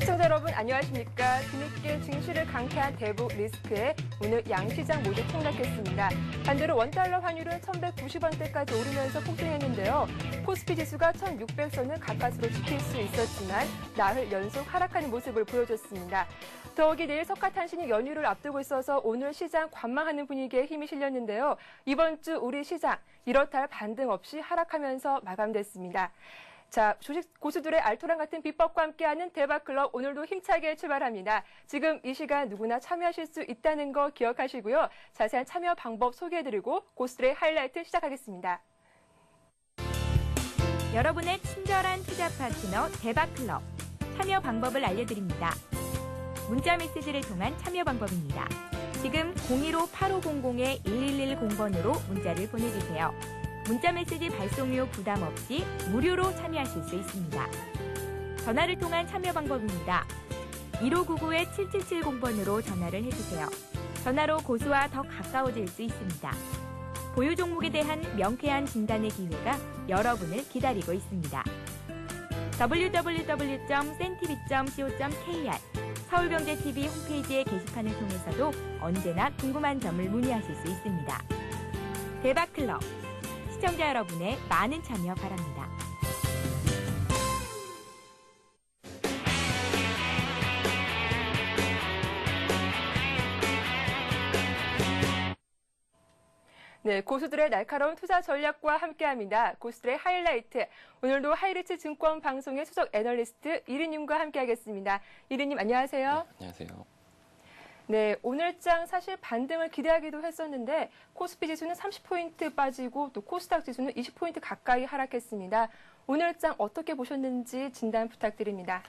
시청자 여러분 안녕하십니까. 뒤늦게 증시를 강타한 대북 리스크에 오늘 양시장 모두 폭락했습니다. 반대로 원달러 환율은 1,190원대까지 오르면서 폭등했는데요. 코스피 지수가 1,600선을 가까스로 지킬 수 있었지만 나흘 연속 하락하는 모습을 보여줬습니다. 더욱이 내일 석가탄신일 연휴를 앞두고 있어서 오늘 시장 관망하는 분위기에 힘이 실렸는데요. 이번 주 우리 시장 이렇다 할 반등 없이 하락하면서 마감됐습니다. 자, 주식 고수들의 알토란 같은 비법과 함께하는 대박클럽 오늘도 힘차게 출발합니다. 지금 이 시간 누구나 참여하실 수 있다는 거 기억하시고요. 자세한 참여 방법 소개해드리고 고수들의 하이라이트 시작하겠습니다. 여러분의 친절한 투자 파트너 대박클럽 참여 방법을 알려드립니다. 문자 메시지를 통한 참여 방법입니다. 지금 015-8500-1110번으로 문자를 보내주세요. 문자메시지 발송료 부담 없이 무료로 참여하실 수 있습니다. 전화를 통한 참여 방법입니다. 1599-7770번으로 전화를 해주세요. 전화로 고수와 더 가까워질 수 있습니다. 보유 종목에 대한 명쾌한 진단의 기회가 여러분을 기다리고 있습니다. www.sentv.co.kr 서울경제TV 홈페이지의 게시판을 통해서도 언제나 궁금한 점을 문의하실 수 있습니다. 대박클럽 시청자 여러분의 많은 참여 바랍니다. 네, 고수들의 날카로운 투자 전략과 함께합니다. 고수들의 하이라이트. 오늘도 하이리츠 증권 방송의 수석 애널리스트 이리님과 함께하겠습니다. 이리님 안녕하세요. 네, 안녕하세요. 네, 오늘장 사실 반등을 기대하기도 했었는데 코스피 지수는 30포인트 빠지고 또 코스닥 지수는 20포인트 가까이 하락했습니다. 오늘장 어떻게 보셨는지 진단 부탁드립니다.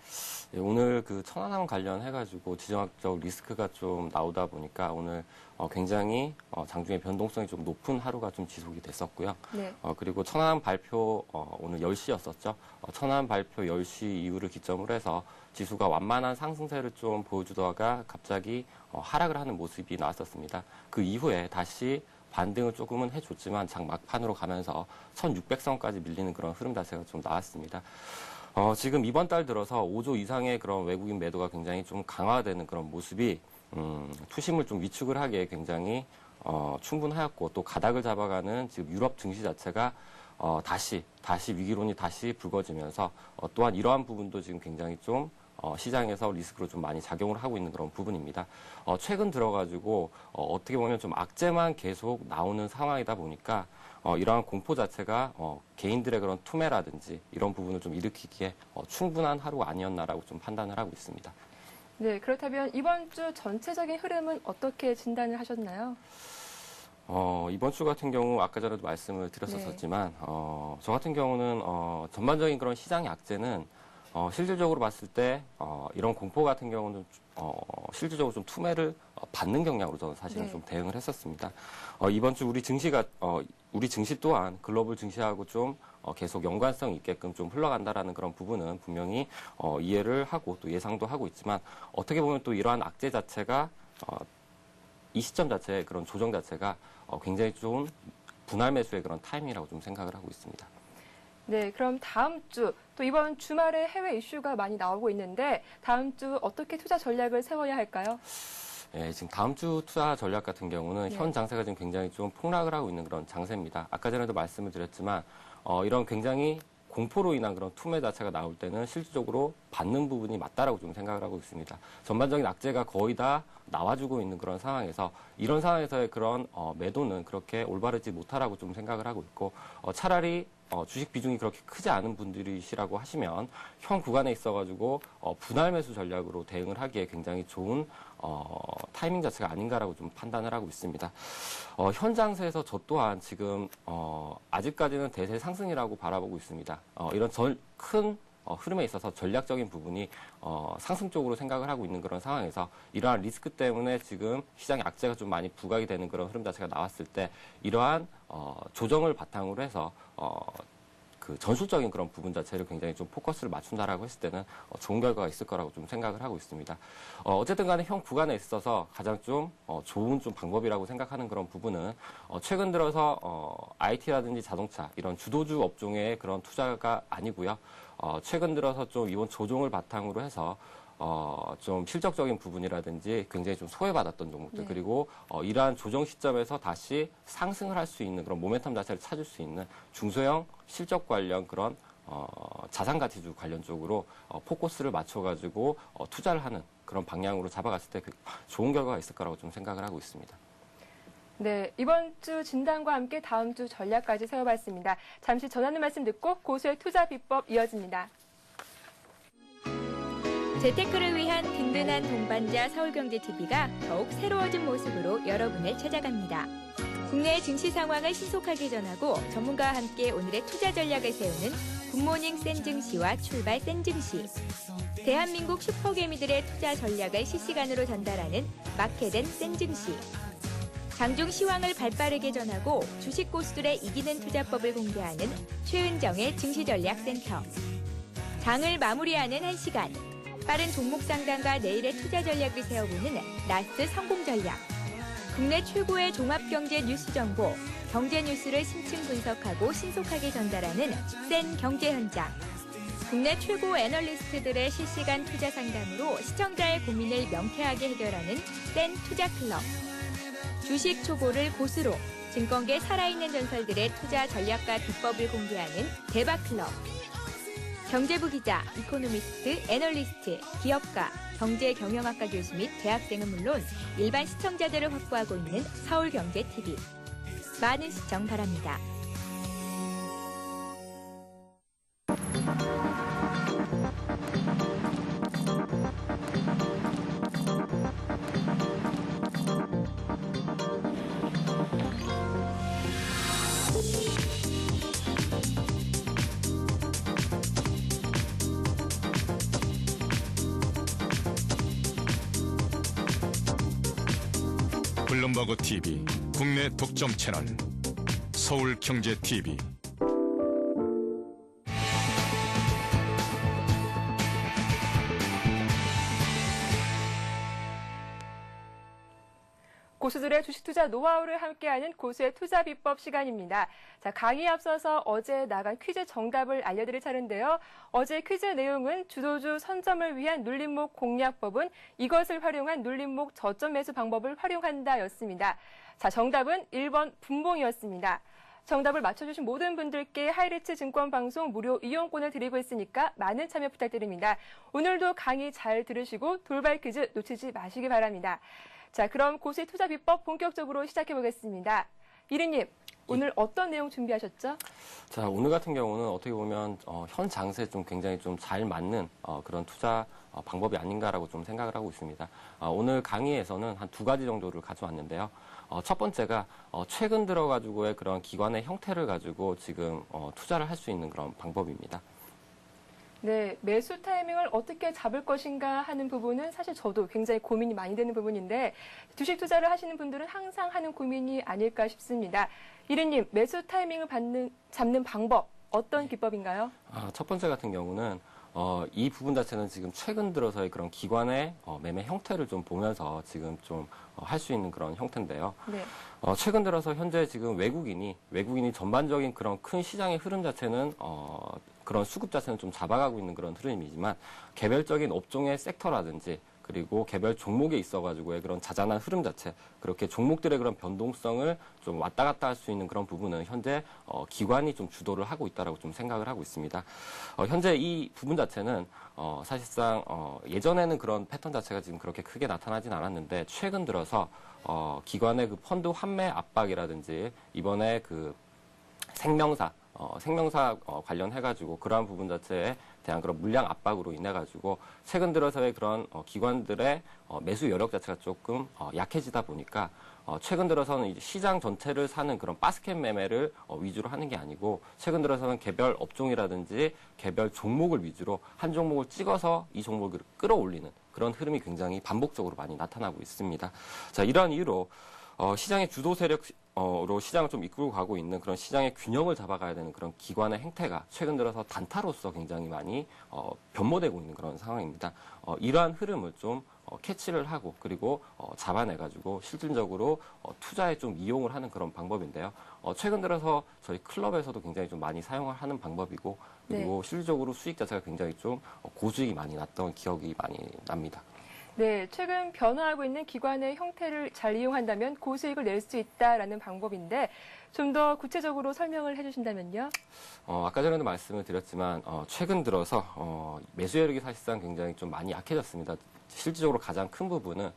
네, 오늘 그 천안함 관련해가지고 지정학적 리스크가 좀 나오다 보니까 오늘 굉장히 장중에 변동성이 좀 높은 하루가 좀 지속이 됐었고요. 네. 그리고 천안함 발표 오늘 10시였었죠. 천안함 발표 10시 이후를 기점으로 해서 지수가 완만한 상승세를 좀 보여주다가 갑자기 하락을 하는 모습이 나왔었습니다. 그 이후에 다시 반등을 조금은 해줬지만 장 막판으로 가면서 1,600선까지 밀리는 그런 흐름 자체가 좀 나왔습니다. 지금 이번 달 들어서 5조 이상의 그런 외국인 매도가 굉장히 좀 강화되는 그런 모습이 투심을 좀 위축을 하기에 굉장히 충분하였고 또 가닥을 잡아가는 지금 유럽 증시 자체가 다시 위기론이 다시 불거지면서 또한 이러한 부분도 지금 굉장히 좀 시장에서 리스크로 좀 많이 작용을 하고 있는 그런 부분입니다. 최근 들어가지고 어떻게 보면 좀 악재만 계속 나오는 상황이다 보니까 이러한 공포 자체가 개인들의 그런 투매라든지 이런 부분을 좀 일으키기에 충분한 하루가 아니었나라고 좀 판단을 하고 있습니다. 네, 그렇다면 이번 주 전체적인 흐름은 어떻게 진단을 하셨나요? 이번 주 같은 경우 아까 전에도 말씀을 드렸었지만 저 같은 경우는 전반적인 그런 시장의 악재는 실질적으로 봤을 때 이런 공포 같은 경우는 실질적으로 좀 투매를 받는 경향으로 저는 사실은 좀 대응을 했었습니다. 이번 주 우리 증시 또한 글로벌 증시하고 좀 계속 연관성 있게끔 좀 흘러간다라는 그런 부분은 분명히 이해를 하고 또 예상도 하고 있지만 어떻게 보면 또 이러한 악재 자체가 이 시점 자체의 그런 조정 자체가 굉장히 좋은 분할 매수의 그런 타이밍이라고 좀 생각을 하고 있습니다. 네, 그럼 다음 주, 또 이번 주말에 해외 이슈가 많이 나오고 있는데 다음 주 어떻게 투자 전략을 세워야 할까요? 네, 지금 다음 주 투자 전략 같은 경우는 현 장세가 지금 굉장히 좀 폭락을 하고 있는 그런 장세입니다. 아까 전에도 말씀을 드렸지만 이런 굉장히 공포로 인한 그런 투매 자체가 나올 때는 실질적으로 받는 부분이 맞다라고 좀 생각을 하고 있습니다. 전반적인 악재가 거의 다 나와주고 있는 그런 상황에서 이런 상황에서의 그런 매도는 그렇게 올바르지 못하라고 좀 생각을 하고 있고 차라리 주식 비중이 그렇게 크지 않은 분들이시라고 하시면 현 구간에 있어가지고 분할 매수 전략으로 대응을 하기에 굉장히 좋은 타이밍 자체가 아닌가라고 좀 판단을 하고 있습니다. 현 장세에서 저 또한 지금 아직까지는 대세 상승이라고 바라보고 있습니다. 이런 큰 흐름에 있어서 전략적인 부분이 상승 쪽으로 생각을 하고 있는 그런 상황에서 이러한 리스크 때문에 지금 시장의 악재가 좀 많이 부각이 되는 그런 흐름 자체가 나왔을 때 이러한 조정을 바탕으로 해서 그 전술적인 그런 부분 자체를 굉장히 좀 포커스를 맞춘다라고 했을 때는 좋은 결과가 있을 거라고 좀 생각을 하고 있습니다. 어쨌든 간에 현 구간에 있어서 가장 좀 좋은 좀 방법이라고 생각하는 그런 부분은 최근 들어서 IT라든지 자동차 이런 주도주 업종의 그런 투자가 아니고요. 최근 들어서 좀 이번 조정을 바탕으로 해서 좀 실적적인 부분이라든지 굉장히 좀 소외받았던 종목들 네. 그리고 이러한 조정 시점에서 다시 상승을 할 수 있는 그런 모멘텀 자체를 찾을 수 있는 중소형 실적 관련 그런 자산가치주 관련 쪽으로 포커스를 맞춰가지고 투자를 하는 그런 방향으로 잡아갔을 때 좋은 결과가 있을 거라고 좀 생각을 하고 있습니다. 네, 이번 주 진단과 함께 다음 주 전략까지 세워봤습니다. 잠시 전하는 말씀 듣고 고수의 투자 비법 이어집니다. 재테크를 위한 든든한 동반자 서울경제TV가 더욱 새로워진 모습으로 여러분을 찾아갑니다. 국내 증시 상황을 신속하게 전하고 전문가와 함께 오늘의 투자 전략을 세우는 굿모닝 센증시와 출발 센증시. 대한민국 슈퍼개미들의 투자 전략을 실시간으로 전달하는 마켓앤 센증시. 장중 시황을 발빠르게 전하고 주식 고수들의 이기는 투자법을 공개하는 최은정의 증시전략센터. 장을 마무리하는 1시간. 빠른 종목 상담과 내일의 투자 전략을 세워보는 라스트 성공전략. 국내 최고의 종합경제 뉴스 정보, 경제 뉴스를 심층 분석하고 신속하게 전달하는 센 경제현장. 국내 최고 애널리스트들의 실시간 투자 상담으로 시청자의 고민을 명쾌하게 해결하는 센 투자클럽. 주식 초보를 고수로 증권계 살아있는 전설들의 투자 전략과 비법을 공개하는 대박클럽. 경제부 기자, 이코노미스트, 애널리스트, 기업가, 경제경영학과 교수 및 대학생은 물론 일반 시청자들을 확보하고 있는 서울경제TV. 많은 시청 바랍니다. 블룸버그 TV 국내 독점 채널 서울경제TV. 고수들의 주식 투자 노하우를 함께하는 고수의 투자 비법 시간입니다. 자, 강의에 앞서서 어제 나간 퀴즈 정답을 알려드릴 차례인데요. 어제 퀴즈 내용은 주도주 선점을 위한 눌림목 공략법은 이것을 활용한 눌림목 저점 매수 방법을 활용한다였습니다. 자, 정답은 1번 분봉이었습니다. 정답을 맞춰주신 모든 분들께 하이리츠 증권방송 무료 이용권을 드리고 있으니까 많은 참여 부탁드립니다. 오늘도 강의 잘 들으시고 돌발 퀴즈 놓치지 마시기 바랍니다. 자, 그럼 고수의 투자 비법 본격적으로 시작해 보겠습니다. 이리님, 오늘 어떤 내용 준비하셨죠? 자, 오늘 같은 경우는 어떻게 보면 현 장세에 좀 굉장히 좀 잘 맞는 그런 투자 방법이 아닌가라고 좀 생각을 하고 있습니다. 오늘 강의에서는 한 두 가지 정도를 가져왔는데요. 첫 번째가 최근 들어가지고의 그런 기관의 형태를 가지고 지금 투자를 할 수 있는 그런 방법입니다. 네, 매수 타이밍을 어떻게 잡을 것인가 하는 부분은 사실 저도 굉장히 고민이 많이 되는 부분인데 주식 투자를 하시는 분들은 항상 하는 고민이 아닐까 싶습니다. 이리님, 매수 타이밍을 잡는 방법 어떤 기법인가요? 첫 번째 같은 경우는 이 부분 자체는 지금 최근 들어서의 그런 기관의 매매 형태를 좀 보면서 지금 좀 할 수 있는 그런 형태인데요. 네. 최근 들어서 현재 지금 외국인이 전반적인 그런 큰 시장의 흐름 자체는 그런 수급 자체는 좀 잡아가고 있는 그런 흐름이지만 개별적인 업종의 섹터라든지 그리고 개별 종목에 있어가지고의 그런 자잘한 흐름 자체, 그렇게 종목들의 그런 변동성을 좀 왔다 갔다 할 수 있는 그런 부분은 현재 기관이 좀 주도를 하고 있다라고 좀 생각을 하고 있습니다. 현재 이 부분 자체는 사실상 예전에는 그런 패턴 자체가 지금 그렇게 크게 나타나진 않았는데 최근 들어서 기관의 그 펀드 환매 압박이라든지 이번에 그 생명사 관련해가지고 그러한 부분 자체에 대한 그런 물량 압박으로 인해가지고 최근 들어서의 그런 기관들의 매수 여력 자체가 조금 약해지다 보니까 최근 들어서는 이제 시장 전체를 사는 그런 바스켓 매매를 위주로 하는 게 아니고 최근 들어서는 개별 업종이라든지 개별 종목을 위주로 한 종목을 찍어서 이 종목을 끌어올리는 그런 흐름이 굉장히 반복적으로 많이 나타나고 있습니다. 자, 이러한 이유로 시장의 주도 세력 로 시장을 좀 이끌고 가고 있는 그런 시장의 균형을 잡아가야 되는 그런 기관의 행태가 최근 들어서 단타로서 굉장히 많이 변모되고 있는 그런 상황입니다. 이러한 흐름을 좀 캐치를 하고 그리고 잡아내가지고 실질적으로 투자에 좀 이용을 하는 그런 방법인데요. 최근 들어서 저희 클럽에서도 굉장히 좀 많이 사용을 하는 방법이고 그리고 실질적으로 수익 자체가 굉장히 좀 고수익이 많이 났던 기억이 많이 납니다. 네, 최근 변화하고 있는 기관의 형태를 잘 이용한다면 고수익을 낼 수 있다라는 방법인데 좀 더 구체적으로 설명을 해주신다면요? 아까 전에도 말씀을 드렸지만 최근 들어서 매수 여력이 사실상 굉장히 좀 많이 약해졌습니다. 실질적으로 가장 큰 부분은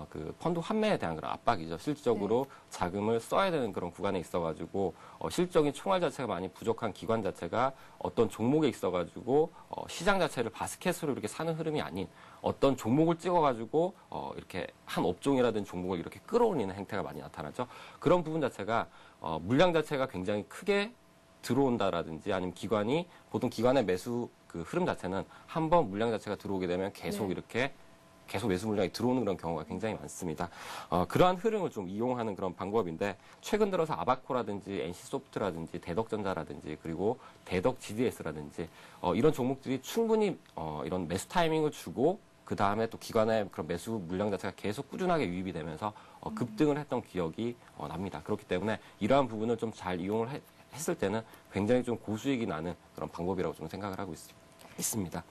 그 펀드 환매에 대한 그런 압박이죠. 실질적으로 자금을 써야 되는 그런 구간에 있어가지고 실적인 총알 자체가 많이 부족한 기관 자체가 어떤 종목에 있어가지고 시장 자체를 바스켓으로 이렇게 사는 흐름이 아닌 어떤 종목을 찍어가지고 이렇게 한 업종이라든지 종목을 이렇게 끌어올리는 행태가 많이 나타나죠. 그런 부분 자체가 물량 자체가 굉장히 크게 들어온다라든지 아니면 기관이 보통 기관의 매수 그 흐름 자체는 한번 물량 자체가 들어오게 되면 계속 이렇게 계속 매수 물량이 들어오는 그런 경우가 굉장히 많습니다. 그러한 흐름을 좀 이용하는 그런 방법인데 최근 들어서 아바코라든지 NC소프트라든지 대덕전자라든지 그리고 대덕 GDS라든지 이런 종목들이 충분히 이런 매수 타이밍을 주고 그 다음에 또 기관의 그런 매수 물량 자체가 계속 꾸준하게 유입이 되면서 급등을 했던 기억이 납니다. 그렇기 때문에 이러한 부분을 좀 잘 이용을 했을 때는 굉장히 좀 고수익이 나는 그런 방법이라고 좀 생각을 하고 있습니다.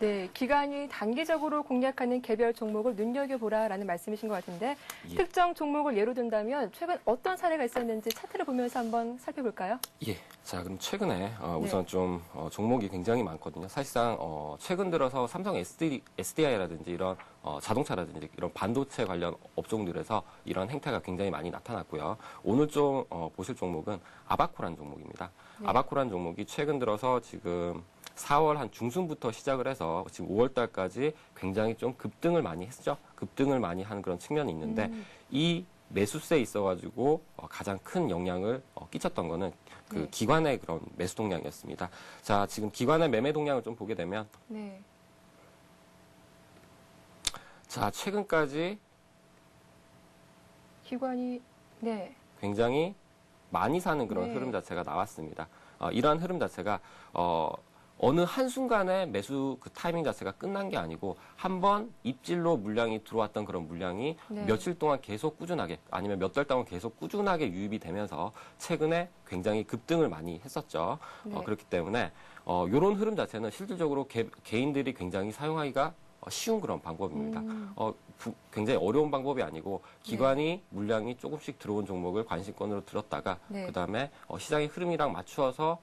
네, 기관이 단기적으로 공략하는 개별 종목을 눈여겨보라라는 말씀이신 것 같은데 특정 종목을 예로 든다면 최근 어떤 사례가 있었는지 차트를 보면서 한번 살펴볼까요? 예. 자, 그럼 최근에 우선 좀 종목이 굉장히 많거든요. 사실상 최근 들어서 삼성 SDI라든지 이런 자동차라든지 이런 반도체 관련 업종들에서 이런 행태가 굉장히 많이 나타났고요. 오늘 좀 보실 종목은 아바코라는 종목입니다. 아바코라는 종목이 최근 들어서 지금 4월 한 중순부터 시작을 해서 지금 5월 달까지 굉장히 좀 급등을 많이 했죠. 급등을 많이 하는 그런 측면이 있는데 이 매수세에 있어가지고 가장 큰 영향을 끼쳤던 거는 그 기관의 그런 매수 동향이었습니다. 자, 지금 기관의 매매 동향을 좀 보게 되면 자, 최근까지 기관이 굉장히 많이 사는 그런 흐름 자체가 나왔습니다. 이러한 흐름 자체가 어느 한순간에 매수 그 타이밍 자체가 끝난 게 아니고 한번 입질로 물량이 들어왔던 그런 물량이 며칠 동안 계속 꾸준하게 아니면 몇 달 동안 계속 꾸준하게 유입이 되면서 최근에 굉장히 급등을 많이 했었죠. 그렇기 때문에 이런 흐름 자체는 실질적으로 개인들이 굉장히 사용하기가 쉬운 그런 방법입니다. 굉장히 어려운 방법이 아니고 기관이 물량이 조금씩 들어온 종목을 관심권으로 들었다가 그다음에 시장의 흐름이랑 맞추어서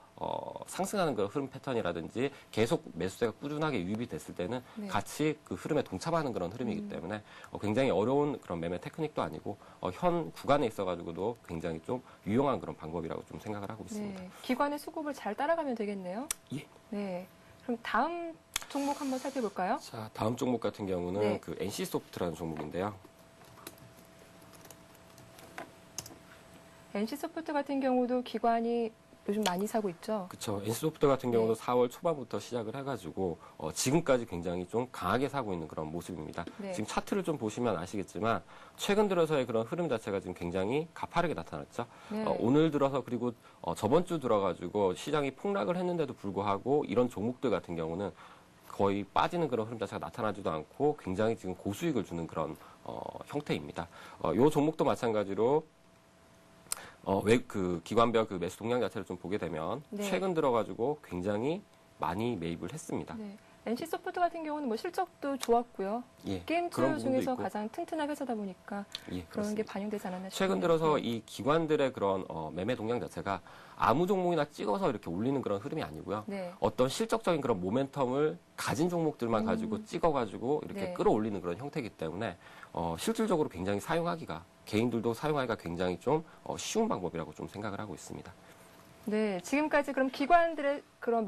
상승하는 그런 흐름 패턴이라든지 계속 매수세가 꾸준하게 유입이 됐을 때는 같이 그 흐름에 동참하는 그런 흐름이기 때문에 굉장히 어려운 그런 매매 테크닉도 아니고 현 구간에 있어가지고도 굉장히 좀 유용한 그런 방법이라고 좀 생각을 하고 있습니다. 기관의 수급을 잘 따라가면 되겠네요. 예. 네. 그럼 다음 종목 한번 살펴볼까요? 자, 다음 종목 같은 경우는 그 NC소프트라는 종목인데요. NC소프트 같은 경우도 기관이 요즘 많이 사고 있죠. 그렇죠. NC소프트 같은 경우도 4월 초반부터 시작을 해가지고 지금까지 굉장히 좀 강하게 사고 있는 그런 모습입니다. 지금 차트를 좀 보시면 아시겠지만 최근 들어서의 그런 흐름 자체가 지금 굉장히 가파르게 나타났죠. 오늘 들어서 그리고 저번 주 들어가지고 시장이 폭락을 했는데도 불구하고 이런 종목들 같은 경우는 거의 빠지는 그런 흐름 자체가 나타나지도 않고 굉장히 지금 고수익을 주는 그런 형태입니다. 이 종목도 마찬가지로 그 기관별 그 매수 동향 자체를 좀 보게 되면 최근 들어가지고 굉장히 많이 매입을 했습니다. NC소프트 같은 경우는 뭐 실적도 좋았고요. 게임주 중에서 가장 튼튼한 회사다 보니까 그런 게 반영되지 않았나 싶어요. 최근 들어서 이 기관들의 그런 매매 동향 자체가 아무 종목이나 찍어서 이렇게 올리는 그런 흐름이 아니고요. 어떤 실적적인 그런 모멘텀을 가진 종목들만 가지고 찍어가지고 이렇게 끌어올리는 그런 형태이기 때문에 실질적으로 굉장히 사용하기가 개인들도 사용하기가 굉장히 좀 쉬운 방법이라고 좀 생각을 하고 있습니다. 네, 지금까지 그럼 기관들의 그런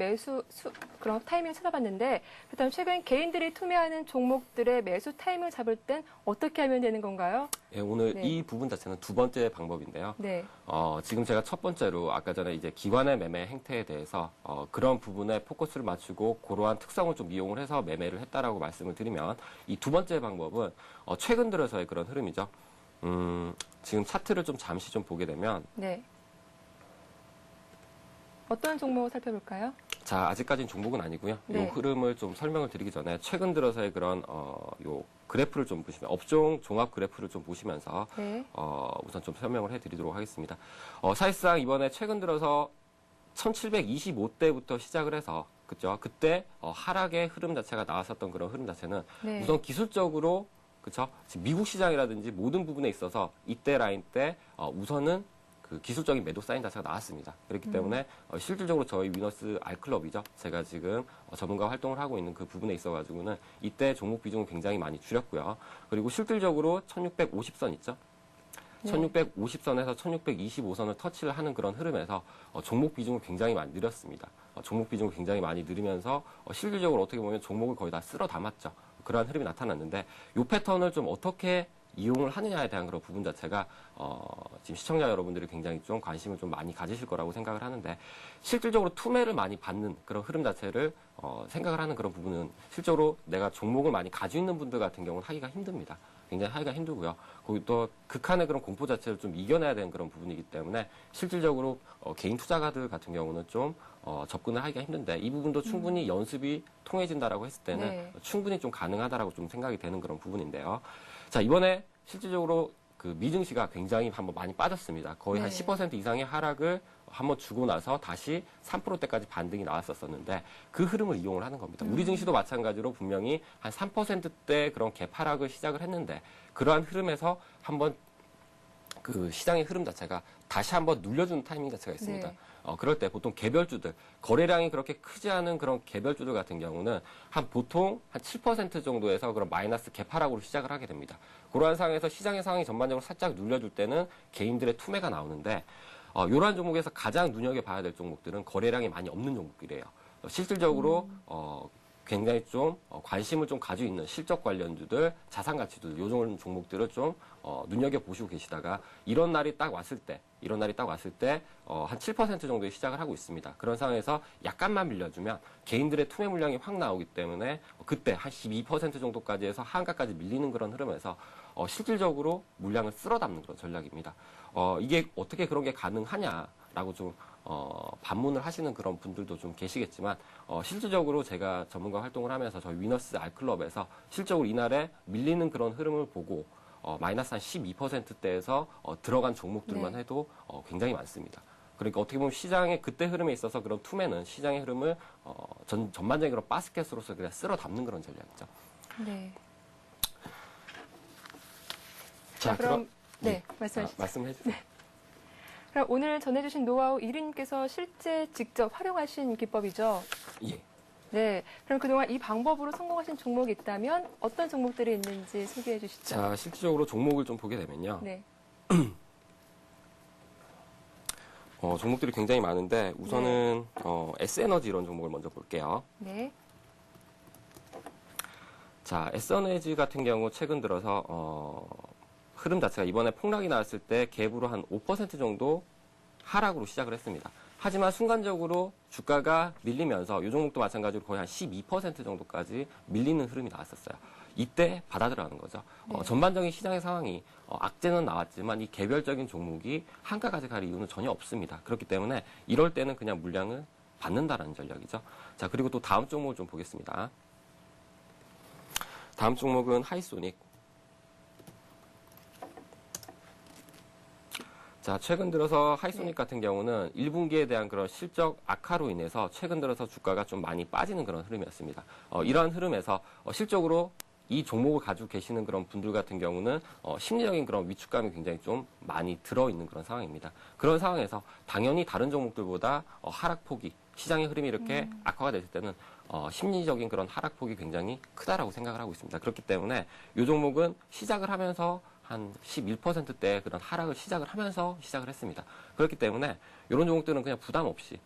그런 타이밍을 찾아봤는데, 그렇다면 최근 개인들이 투매하는 종목들의 매수 타이밍을 잡을 땐 어떻게 하면 되는 건가요? 예, 오늘 이 부분 자체는 두 번째 방법인데요. 지금 제가 첫 번째로 아까 전에 이제 기관의 매매 행태에 대해서 그런 부분에 포커스를 맞추고 그러한 특성을 좀 이용을 해서 매매를 했다라고 말씀을 드리면 이 두 번째 방법은 최근 들어서의 그런 흐름이죠. 지금 차트를 좀 잠시 좀 보게 되면 네. 어떤 종목 살펴볼까요? 자, 아직까지는 종목은 아니고요. 네. 이 흐름을 좀 설명을 드리기 전에 최근 들어서의 그런 요 그래프를 좀 보시면 업종 종합 그래프를 좀 보시면서 네. 우선 좀 설명을 해드리도록 하겠습니다. 사실상 이번에 최근 들어서 1725대부터 시작을 해서 그죠? 그때 하락의 흐름 자체가 나왔었던 그런 흐름 자체는 네. 우선 기술적으로 그렇죠? 지금 미국 시장이라든지 모든 부분에 있어서 이때 라인 때 우선은 그 기술적인 매도 사인 자체가 나왔습니다. 그렇기 때문에 실질적으로 저희 위너스 알클럽이죠. 제가 지금 전문가 활동을 하고 있는 그 부분에 있어가지고는 이때 종목 비중을 굉장히 많이 줄였고요. 그리고 실질적으로 1650선 있죠. 네. 1650선에서 1625선을 터치를 하는 그런 흐름에서 종목 비중을 굉장히 많이 늘렸습니다. 종목 비중을 굉장히 많이 늘리면서 실질적으로 어떻게 보면 종목을 거의 다 쓸어 담았죠. 그러한 흐름이 나타났는데 이 패턴을 좀 어떻게 이용을 하느냐에 대한 그런 부분 자체가 지금 시청자 여러분들이 굉장히 좀 관심을 좀 많이 가지실 거라고 생각을 하는데 실질적으로 투매를 많이 받는 그런 흐름 자체를 생각을 하는 그런 부분은 실제로 내가 종목을 많이 가지고 있는 분들 같은 경우는 하기가 힘듭니다. 굉장히 하기가 힘들고요. 거기 또 극한의 그런 공포 자체를 좀 이겨내야 되는 그런 부분이기 때문에 실질적으로 개인 투자가들 같은 경우는 좀 접근을 하기가 힘든데 이 부분도 충분히 연습이 통해진다라고 했을 때는 네. 충분히 좀 가능하다라고 좀 생각이 되는 그런 부분인데요. 자, 이번에 실질적으로 그 미증시가 굉장히 한번 많이 빠졌습니다. 거의 한 네. 10% 이상의 하락을 한번 주고 나서 다시 3%대까지 반등이 나왔었는데 그 흐름을 이용을 하는 겁니다. 우리 증시도 마찬가지로 분명히 한 3%대 그런 갭 하락을 시작을 했는데 그러한 흐름에서 한번 그 시장의 흐름 자체가 다시 한번 눌려주는 타이밍 자체가 있습니다. 네. 그럴 때 보통 개별주들, 거래량이 그렇게 크지 않은 그런 개별주들 같은 경우는 보통 한 7% 정도에서 그런 마이너스 개파락으로 시작을 하게 됩니다. 그러한 상황에서 시장의 상황이 전반적으로 살짝 눌려줄 때는 개인들의 투매가 나오는데, 이러한 종목에서 가장 눈여겨봐야 될 종목들은 거래량이 많이 없는 종목들이에요. 실질적으로, 굉장히 좀 관심을 좀 가지고 있는 실적 관련주들, 자산 가치들, 요런 종목들을 좀 눈여겨보시고 계시다가 이런 날이 딱 왔을 때 한 7% 정도의 시작을 하고 있습니다. 그런 상황에서 약간만 밀려주면 개인들의 투매 물량이 확 나오기 때문에 그때 한 12% 정도까지 해서 하한가까지 밀리는 그런 흐름에서 실질적으로 물량을 쓸어 담는 그런 전략입니다. 이게 어떻게 그런 게 가능하냐라고 좀 반문을 하시는 그런 분들도 좀 계시겠지만 실질적으로 제가 전문가 활동을 하면서 저희 위너스 알클럽에서 실적으로 이날에 밀리는 그런 흐름을 보고 마이너스 한 12%대에서 들어간 종목들만 네. 해도 굉장히 많습니다. 그러니까 어떻게 보면 시장의 그때 흐름에 있어서 그런 투매는 시장의 흐름을 전반적인 그런 바스켓으로서 그냥 쓸어 담는 그런 전략이죠. 네. 자, 그럼 네, 말씀하시죠. 말씀해 주세요. 그럼 오늘 전해주신 노하우 1위님께서 실제 직접 활용하신 기법이죠? 예. 네. 그럼 그동안 이 방법으로 성공하신 종목이 있다면 어떤 종목들이 있는지 소개해 주시죠. 자, 실질적으로 종목을 좀 보게 되면요. 네. 종목들이 굉장히 많은데 우선은 S에너지 이런 종목을 먼저 볼게요. 네. 자, S에너지 같은 경우 최근 들어서 흐름 자체가 이번에 폭락이 나왔을 때 갭으로 한 5% 정도 하락으로 시작을 했습니다. 하지만 순간적으로 주가가 밀리면서 이 종목도 마찬가지로 거의 한 12% 정도까지 밀리는 흐름이 나왔었어요. 이때 받아들여가는 거죠. 네. 전반적인 시장의 상황이 악재는 나왔지만 이 개별적인 종목이 한가까지 갈 이유는 전혀 없습니다. 그렇기 때문에 이럴 때는 그냥 물량을 받는다라는 전략이죠. 자, 그리고 또 다음 종목을 좀 보겠습니다. 다음 종목은 하이소닉. 자, 최근 들어서 하이소닉 같은 경우는 1분기에 대한 그런 실적 악화로 인해서 최근 들어서 주가가 좀 많이 빠지는 그런 흐름이었습니다. 이러한 흐름에서 실적으로 이 종목을 가지고 계시는 그런 분들 같은 경우는 심리적인 그런 위축감이 굉장히 좀 많이 들어있는 그런 상황입니다. 그런 상황에서 당연히 다른 종목들보다 하락폭이 시장의 흐름이 이렇게 악화가 됐을 때는 심리적인 그런 하락폭이 굉장히 크다라고 생각을 하고 있습니다. 그렇기 때문에 이 종목은 시작을 하면서 한 11%대 그런 하락을 시작을 하면서 시작을 했습니다. 그렇기 때문에 이런 종목들은 그냥 부담 없이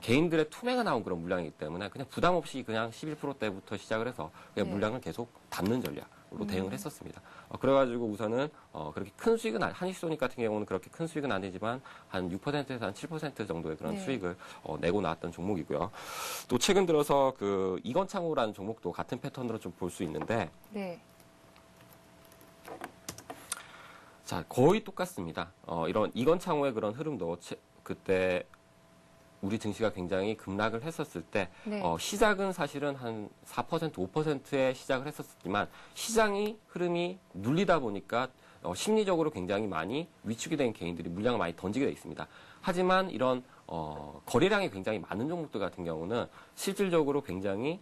개인들의 투매가 나온 그런 물량이기 때문에 그냥 부담 없이 그냥 11%대부터 시작을 해서 그냥 네. 물량을 계속 담는 전략으로 대응을 했었습니다. 그래가지고 우선은 그렇게 큰 수익은 한시소닉 같은 경우는 그렇게 큰 수익은 아니지만 한 6%에서 한 7% 정도의 그런 네. 수익을 내고 나왔던 종목이고요. 또 최근 들어서 그 이건창호라는 종목도 같은 패턴으로 좀 볼 수 있는데 네. 자, 거의 똑같습니다. 이런 이건창호의 그런 흐름도 그때 우리 증시가 굉장히 급락을 했었을 때 네. 시작은 사실은 한 4%, 5%에 시작을 했었지만 시장이 흐름이 눌리다 보니까 심리적으로 굉장히 많이 위축이 된 개인들이 물량을 많이 던지게 돼 있습니다. 하지만 이런 거래량이 굉장히 많은 종목들 같은 경우는 실질적으로 굉장히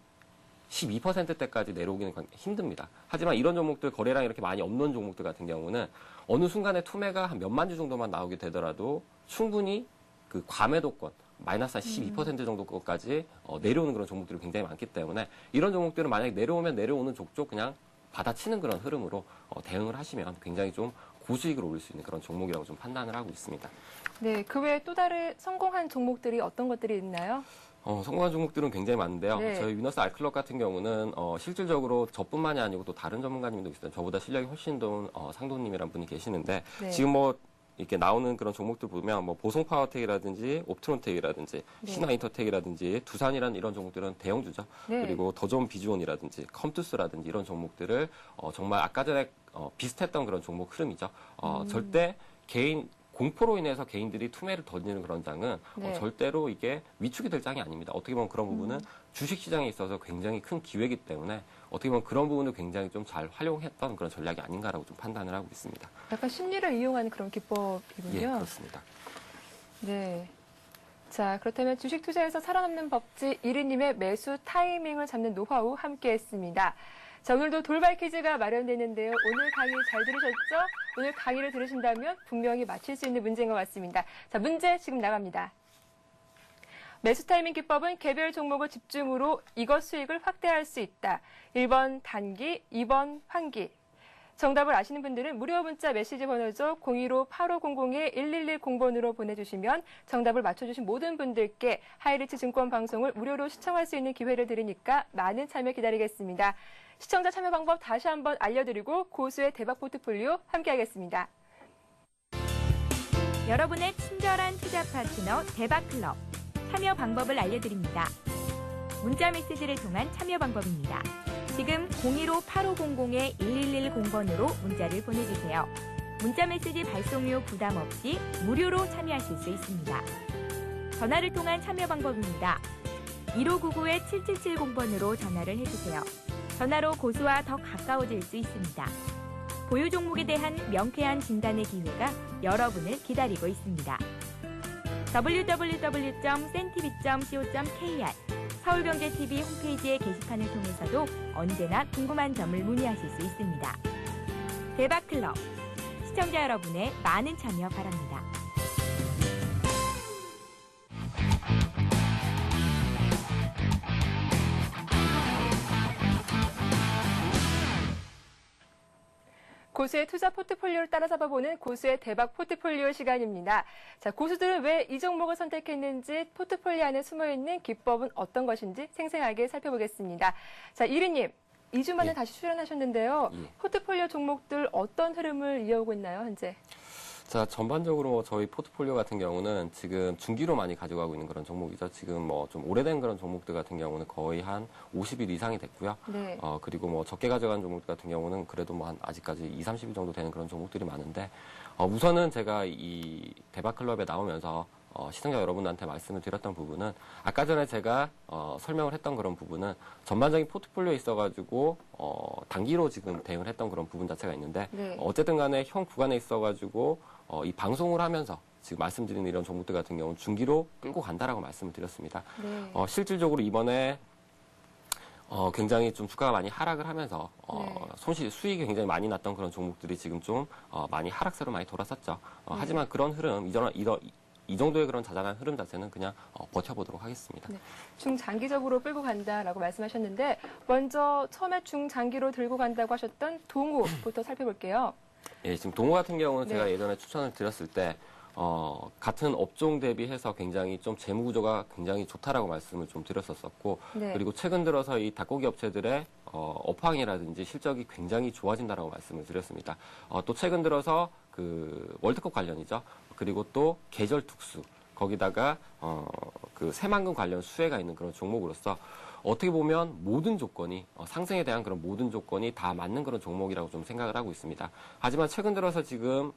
12%대까지 내려오기는 힘듭니다. 하지만 이런 종목들 거래량이 이렇게 많이 없는 종목들 같은 경우는 어느 순간에 투매가 한 몇만 주 정도만 나오게 되더라도 충분히 그 과매도권 마이너스 한 12% 정도까지 내려오는 그런 종목들이 굉장히 많기 때문에 이런 종목들은 만약에 내려오면 내려오는 족족 그냥 받아치는 그런 흐름으로 대응을 하시면 굉장히 좀 고수익을 올릴 수 있는 그런 종목이라고 좀 판단을 하고 있습니다. 네, 그 외에 또 다른 성공한 종목들이 어떤 것들이 있나요? 성공한 종목들은 굉장히 많은데요. 네. 저희 위너스 알클럽 같은 경우는 실질적으로 저뿐만이 아니고 또 다른 전문가님도 있어요. 저보다 실력이 훨씬 더 상도님이란 분이 계시는데 네. 지금 뭐 이렇게 나오는 그런 종목들 보면 뭐 보송 파워텍이라든지 옵트론텍이라든지 네. 신화인터텍이라든지 두산이라는 이런 종목들은 대형주죠. 네. 그리고 더존 비주온이라든지 컴투스라든지 이런 종목들을 정말 아까 전에 비슷했던 그런 종목 흐름이죠. 절대 개인 공포로 인해서 개인들이 투매를 던지는 그런 장은 네. 절대로 이게 위축이 될 장이 아닙니다. 어떻게 보면 그런 부분은 주식시장에 있어서 굉장히 큰 기회이기 때문에 어떻게 보면 그런 부분을 굉장히 좀 잘 활용했던 그런 전략이 아닌가라고 좀 판단을 하고 있습니다. 약간 심리를 이용하는 그런 기법이군요. 예, 그렇습니다. 네. 자, 그렇다면 주식 투자에서 살아남는 법칙 1위님의 매수 타이밍을 잡는 노하우 함께 했습니다. 자, 오늘도 돌발 퀴즈가 마련되는데요. 오늘 강의 잘 들으셨죠? 오늘 강의를 들으신다면 분명히 맞힐 수 있는 문제인 것 같습니다. 자, 문제 지금 나갑니다. 매수 타이밍 기법은 개별 종목을 집중으로 이것 수익을 확대할 수 있다. 1번 단기, 2번 환기. 정답을 아시는 분들은 무료 문자 메시지 번호죠. 015-8500-1110번으로 보내주시면 정답을 맞춰주신 모든 분들께 하이리츠 증권 방송을 무료로 시청할 수 있는 기회를 드리니까 많은 참여 기다리겠습니다. 시청자 참여 방법 다시 한번 알려드리고 고수의 대박 포트폴리오 함께하겠습니다. 여러분의 친절한 투자 파트너 대박클럽. 참여 방법을 알려드립니다. 문자 메시지를 통한 참여 방법입니다. 지금 015-8500-1110번으로 문자를 보내주세요. 문자 메시지 발송료 부담 없이 무료로 참여하실 수 있습니다. 전화를 통한 참여 방법입니다. 1599-7770번으로 전화를 해주세요. 전화로 고수와 더 가까워질 수 있습니다. 보유 종목에 대한 명쾌한 진단의 기회가 여러분을 기다리고 있습니다. www.cntv.co.kr 서울경제TV 홈페이지의 게시판을 통해서도 언제나 궁금한 점을 문의하실 수 있습니다. 대박클럽, 시청자 여러분의 많은 참여 바랍니다. 고수의 투자 포트폴리오를 따라 잡아보는 고수의 대박 포트폴리오 시간입니다. 자, 고수들은 왜 이 종목을 선택했는지 포트폴리오 안에 숨어있는 기법은 어떤 것인지 생생하게 살펴보겠습니다. 자, 1위님, 2주 만에 예. 다시 출연하셨는데요. 예. 포트폴리오 종목들 어떤 흐름을 이어오고 있나요, 현재? 자, 전반적으로 저희 포트폴리오 같은 경우는 지금 중기로 많이 가져가고 있는 그런 종목이죠. 지금 뭐 좀 오래된 그런 종목들 같은 경우는 거의 한 50일 이상이 됐고요. 네. 그리고 뭐 적게 가져간 종목들 같은 경우는 그래도 뭐 한 아직까지 20, 30일 정도 되는 그런 종목들이 많은데, 우선은 제가 이 대박클럽에 나오면서 시청자 여러분한테 말씀을 드렸던 부분은 아까 전에 제가 설명을 했던 그런 부분은 전반적인 포트폴리오에 있어가지고 단기로 지금 대응을 했던 그런 부분 자체가 있는데 네. 어쨌든 간에 현 구간에 있어가지고 이 방송을 하면서 지금 말씀드린 이런 종목들 같은 경우는 중기로 끌고 간다라고 말씀을 드렸습니다. 네. 실질적으로 이번에 굉장히 좀 주가가 많이 하락을 하면서 네. 수익이 굉장히 많이 났던 그런 종목들이 지금 좀 많이 하락세로 많이 돌았었죠. 네. 하지만 그런 흐름, 이 정도의 그런 자잘한 흐름 자체는 그냥 버텨보도록 하겠습니다. 네. 중장기적으로 끌고 간다라고 말씀하셨는데 먼저 처음에 중장기로 들고 간다고 하셨던 동호부터 살펴볼게요. 예, 지금 동호 같은 경우는 네. 제가 예전에 추천을 드렸을 때 같은 업종 대비해서 굉장히 좀 재무 구조가 굉장히 좋다라고 말씀을 좀 드렸었고 네. 그리고 최근 들어서 이 닭고기 업체들의 업황이라든지 실적이 굉장히 좋아진다라고 말씀을 드렸습니다. 또 최근 들어서 그 월드컵 관련이죠. 그리고 또 계절 특수 거기다가 그 새만금 관련 수혜가 있는 그런 종목으로서 어떻게 보면 모든 조건이 상승에 대한 그런 모든 조건이 다 맞는 그런 종목이라고 좀 생각을 하고 있습니다. 하지만 최근 들어서 지금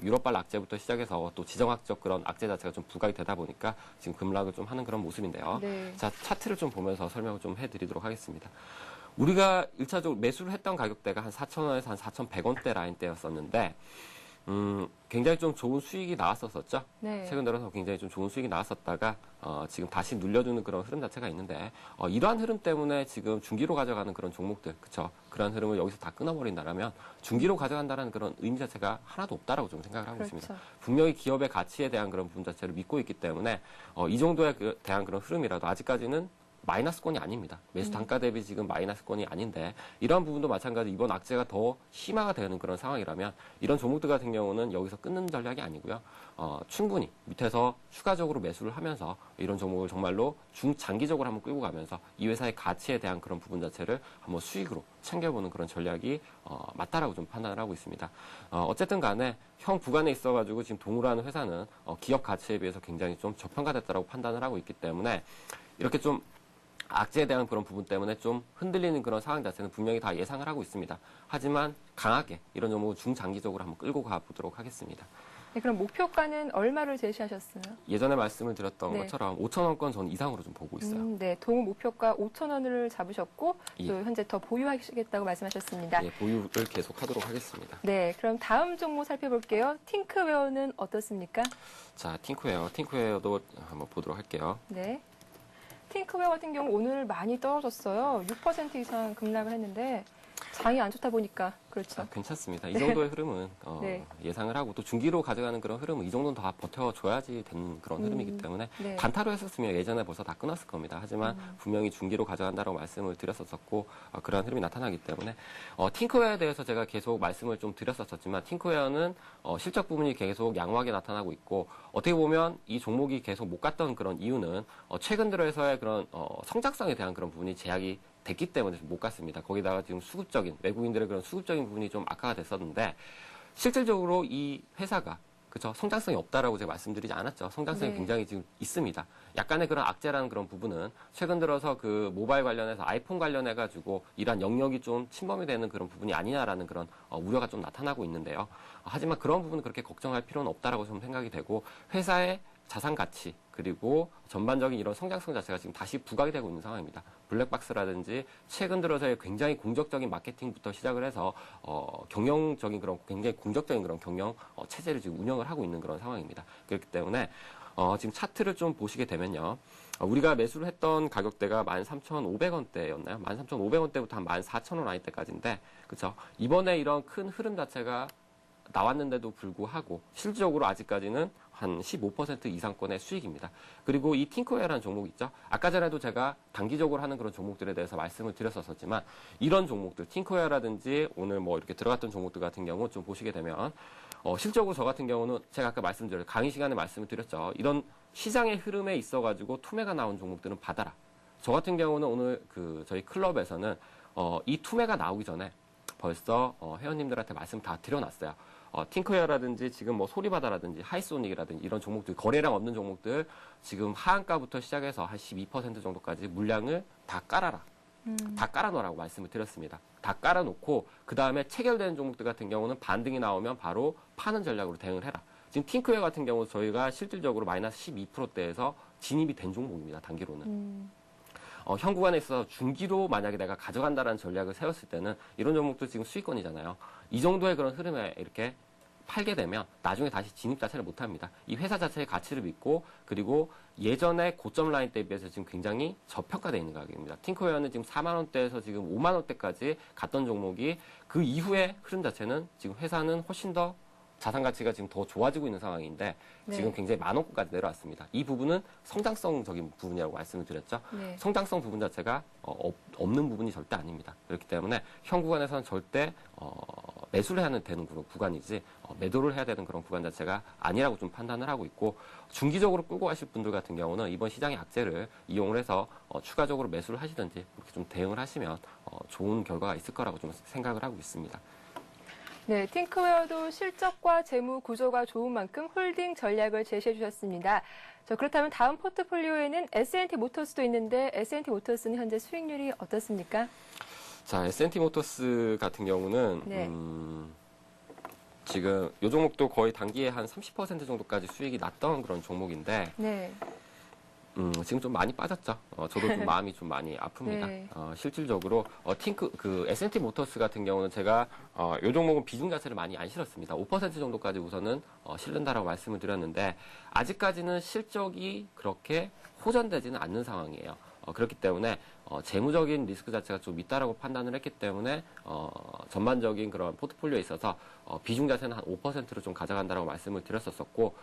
유럽발 악재부터 시작해서 또 지정학적 그런 악재 자체가 좀 부각이 되다 보니까 지금 급락을 좀 하는 그런 모습인데요. 네. 자, 차트를 좀 보면서 설명을 좀 해드리도록 하겠습니다. 우리가 1차적으로 매수를 했던 가격대가 한 4,000원에서 한 4,100원대 라인대였었는데 굉장히 좀 좋은 수익이 나왔었죠. 네. 최근 들어서 굉장히 좀 좋은 수익이 나왔었다가 지금 다시 눌려주는 그런 흐름 자체가 있는데 이러한 흐름 때문에 지금 중기로 가져가는 그런 종목들, 그쵸? 그런 흐름을 여기서 다 끊어버린다라면 중기로 가져간다는 그런 의미 자체가 하나도 없다라고 좀 생각을 하고 그렇죠. 있습니다. 분명히 기업의 가치에 대한 그런 부분 자체를 믿고 있기 때문에 이 정도에 대한 그런 흐름이라도 아직까지는 마이너스권이 아닙니다. 매수 단가 대비 지금 마이너스권이 아닌데 이러한 부분도 마찬가지 이번 악재가 더 심화가 되는 그런 상황이라면 이런 종목들 같은 경우는 여기서 끊는 전략이 아니고요. 충분히 밑에서 추가적으로 매수를 하면서 이런 종목을 정말로 중장기적으로 한번 끌고 가면서 이 회사의 가치에 대한 그런 부분 자체를 한번 수익으로 챙겨보는 그런 전략이 맞다라고 좀 판단을 하고 있습니다. 어쨌든 간에 형 구간에 있어가지고 지금 동우라는 회사는 기업 가치에 비해서 굉장히 좀 저평가됐다라고 판단을 하고 있기 때문에 이렇게 좀 악재에 대한 그런 부분 때문에 좀 흔들리는 그런 상황 자체는 분명히 다 예상을 하고 있습니다. 하지만 강하게 이런 종목을 중장기적으로 한번 끌고 가보도록 하겠습니다. 네, 그럼 목표가는 얼마를 제시하셨어요? 예전에 말씀을 드렸던 네. 것처럼 5,000원권 전 이상으로 좀 보고 있어요. 네, 동우 목표가 5,000원을 잡으셨고 예. 또 현재 더 보유하시겠다고 말씀하셨습니다. 예, 보유를 계속하도록 하겠습니다. 네, 그럼 다음 종목 살펴볼게요. 팅크웨어는 어떻습니까? 자, 팅크웨어도 한번 보도록 할게요. 네. 팅크웨어 같은 경우 오늘 많이 떨어졌어요. 6% 이상 급락을 했는데 장이 안 좋다 보니까 그렇죠. 괜찮습니다. 이 정도의 흐름은 네. 예상을 하고 또 중기로 가져가는 그런 흐름은 이 정도는 다 버텨줘야지 되는 그런 흐름이기 때문에 네. 단타로 했었으면 예전에 벌써 다 끊었을 겁니다. 하지만 분명히 중기로 가져간다고 말씀을 드렸었고 그러한 흐름이 나타나기 때문에 팅크웨어에 대해서 제가 계속 말씀을 좀 드렸었지만 팅크웨어는 실적 부분이 계속 양호하게 나타나고 있고 어떻게 보면 이 종목이 계속 못 갔던 그런 이유는 최근 들어서의 그런 성장성에 대한 그런 부분이 제약이 됐기 때문에 못 갔습니다. 거기다가 지금 수급적인 외국인들의 그런 수급적인 부분이 좀 악화가 됐었는데 실질적으로 이 회사가 그쵸 성장성이 없다라고 제가 말씀드리지 않았죠. 성장성이 네. 굉장히 지금 있습니다. 약간의 그런 악재라는 그런 부분은 최근 들어서 그 모바일 관련해서 아이폰 관련해 가지고 이러한 영역이 좀 침범이 되는 그런 부분이 아니냐라는 그런 우려가 좀 나타나고 있는데요. 하지만 그런 부분은 그렇게 걱정할 필요는 없다라고 좀 생각이 되고 회사의 자산 가치 그리고 전반적인 이런 성장성 자체가 지금 다시 부각이 되고 있는 상황입니다. 블랙박스라든지 최근 들어서의 굉장히 공적적인 마케팅부터 시작을 해서 경영적인 그런 굉장히 공적적인 그런 경영 체제를 지금 운영을 하고 있는 그런 상황입니다. 그렇기 때문에 지금 차트를 좀 보시게 되면요. 우리가 매수를 했던 가격대가 13,500원대였나요? 13,500원대부터 한 14,000원 라인대까지인데 그렇죠? 이번에 이런 큰 흐름 자체가 나왔는데도 불구하고 실질적으로 아직까지는 한 15% 이상권의 수익입니다. 그리고 이 팅크웨어라는 종목 있죠. 아까 전에도 제가 단기적으로 하는 그런 종목들에 대해서 말씀을 드렸었지만 이런 종목들 팅크웨어라든지 오늘 뭐 이렇게 들어갔던 종목들 같은 경우 좀 보시게 되면 실적으로 저 같은 경우는 제가 아까 말씀드렸죠. 강의 시간에 말씀을 드렸죠. 이런 시장의 흐름에 있어가지고 투매가 나온 종목들은 받아라. 저 같은 경우는 오늘 저희 클럽에서는 이 투매가 나오기 전에 벌써 회원님들한테 말씀 다 드려놨어요. 팅크웨어라든지 지금 뭐 소리바다라든지 하이소닉이라든지 이런 종목들 거래량 없는 종목들 지금 하한가부터 시작해서 한 12% 정도까지 물량을 다 깔아라. 다 깔아놓으라고 말씀을 드렸습니다. 다 깔아놓고 그 다음에 체결되는 종목들 같은 경우는 반등이 나오면 바로 파는 전략으로 대응을 해라. 지금 팅크웨어 같은 경우 저희가 실질적으로 마이너스 12%대에서 진입이 된 종목입니다. 단기로는. 현 구간에 있어서 중기로 만약에 내가 가져간다라는 전략을 세웠을 때는 이런 종목도 지금 수익권이잖아요. 이 정도의 그런 흐름에 이렇게 팔게 되면 나중에 다시 진입 자체를 못합니다. 이 회사 자체의 가치를 믿고 그리고 예전에 고점 라인 대에 비해서 지금 굉장히 저평가되어 있는 가격입니다. 팅크웨어는 지금 4만 원대에서 지금 5만 원대까지 갔던 종목이 그 이후의 흐름 자체는 지금 회사는 훨씬 더 자산 가치가 지금 더 좋아지고 있는 상황인데 네. 지금 굉장히 만 원권까지 내려왔습니다. 이 부분은 성장성적인 부분이라고 말씀을 드렸죠. 네. 성장성 부분 자체가 없는 부분이 절대 아닙니다. 그렇기 때문에 현 구간에서는 절대 매수를 해야 되는 그런 구간이지 매도를 해야 되는 그런 구간 자체가 아니라고 좀 판단을 하고 있고 중기적으로 끌고 가실 분들 같은 경우는 이번 시장의 악재를 이용을 해서 추가적으로 매수를 하시든지 그렇게 좀 대응을 하시면 좋은 결과가 있을 거라고 좀 생각을 하고 있습니다. 네, 팅크웨어도 실적과 재무 구조가 좋은 만큼 홀딩 전략을 제시해 주셨습니다. 자, 그렇다면 다음 포트폴리오에는 S&T 모터스도 있는데 S&T 모터스는 현재 수익률이 어떻습니까? 자, S&T 모터스 같은 경우는 네. 지금 이 종목도 거의 단기에 한 30% 정도까지 수익이 났던 그런 종목인데 네. 지금 좀 많이 빠졌죠. 저도 좀 마음이 좀 많이 아픕니다. 네. 실질적으로 S&T 모터스 같은 경우는 제가 이 종목은 비중 자체를 많이 안 실었습니다. 5% 정도까지 우선은 실른다라고 말씀을 드렸는데 아직까지는 실적이 그렇게 호전되지는 않는 상황이에요. 그렇기 때문에 재무적인 리스크 자체가 좀 있다라고 판단을 했기 때문에 전반적인 그런 포트폴리오에 있어서 비중 자체는 한 5%로 좀 가져간다라고 말씀을 드렸었고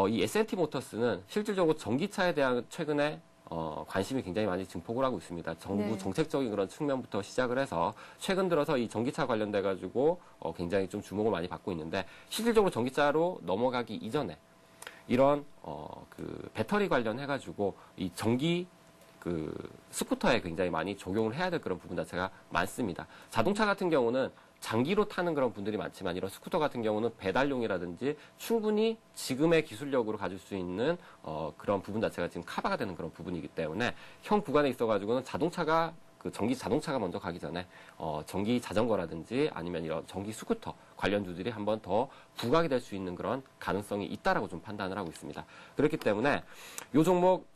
이 S&T 모터스는 실질적으로 전기차에 대한 최근에 관심이 굉장히 많이 증폭을 하고 있습니다. 정부 네. 정책적인 그런 측면부터 시작을 해서 최근 들어서 이 전기차 관련돼 가지고 굉장히 좀 주목을 많이 받고 있는데 실질적으로 전기차로 넘어가기 이전에 이런 그 배터리 관련해 가지고 이 전기 그 스쿠터에 굉장히 많이 적용을 해야 될 그런 부분 자체가 많습니다. 자동차 같은 경우는 장기로 타는 그런 분들이 많지만 이런 스쿠터 같은 경우는 배달용이라든지 충분히 지금의 기술력으로 가질 수 있는 그런 부분 자체가 지금 커버가 되는 그런 부분이기 때문에 현 구간에 있어가지고는 자동차가 그 전기 자동차가 먼저 가기 전에 전기 자전거라든지 아니면 이런 전기 스쿠터 관련주들이 한번 더 부각이 될 수 있는 그런 가능성이 있다라고 좀 판단을 하고 있습니다. 그렇기 때문에 이 종목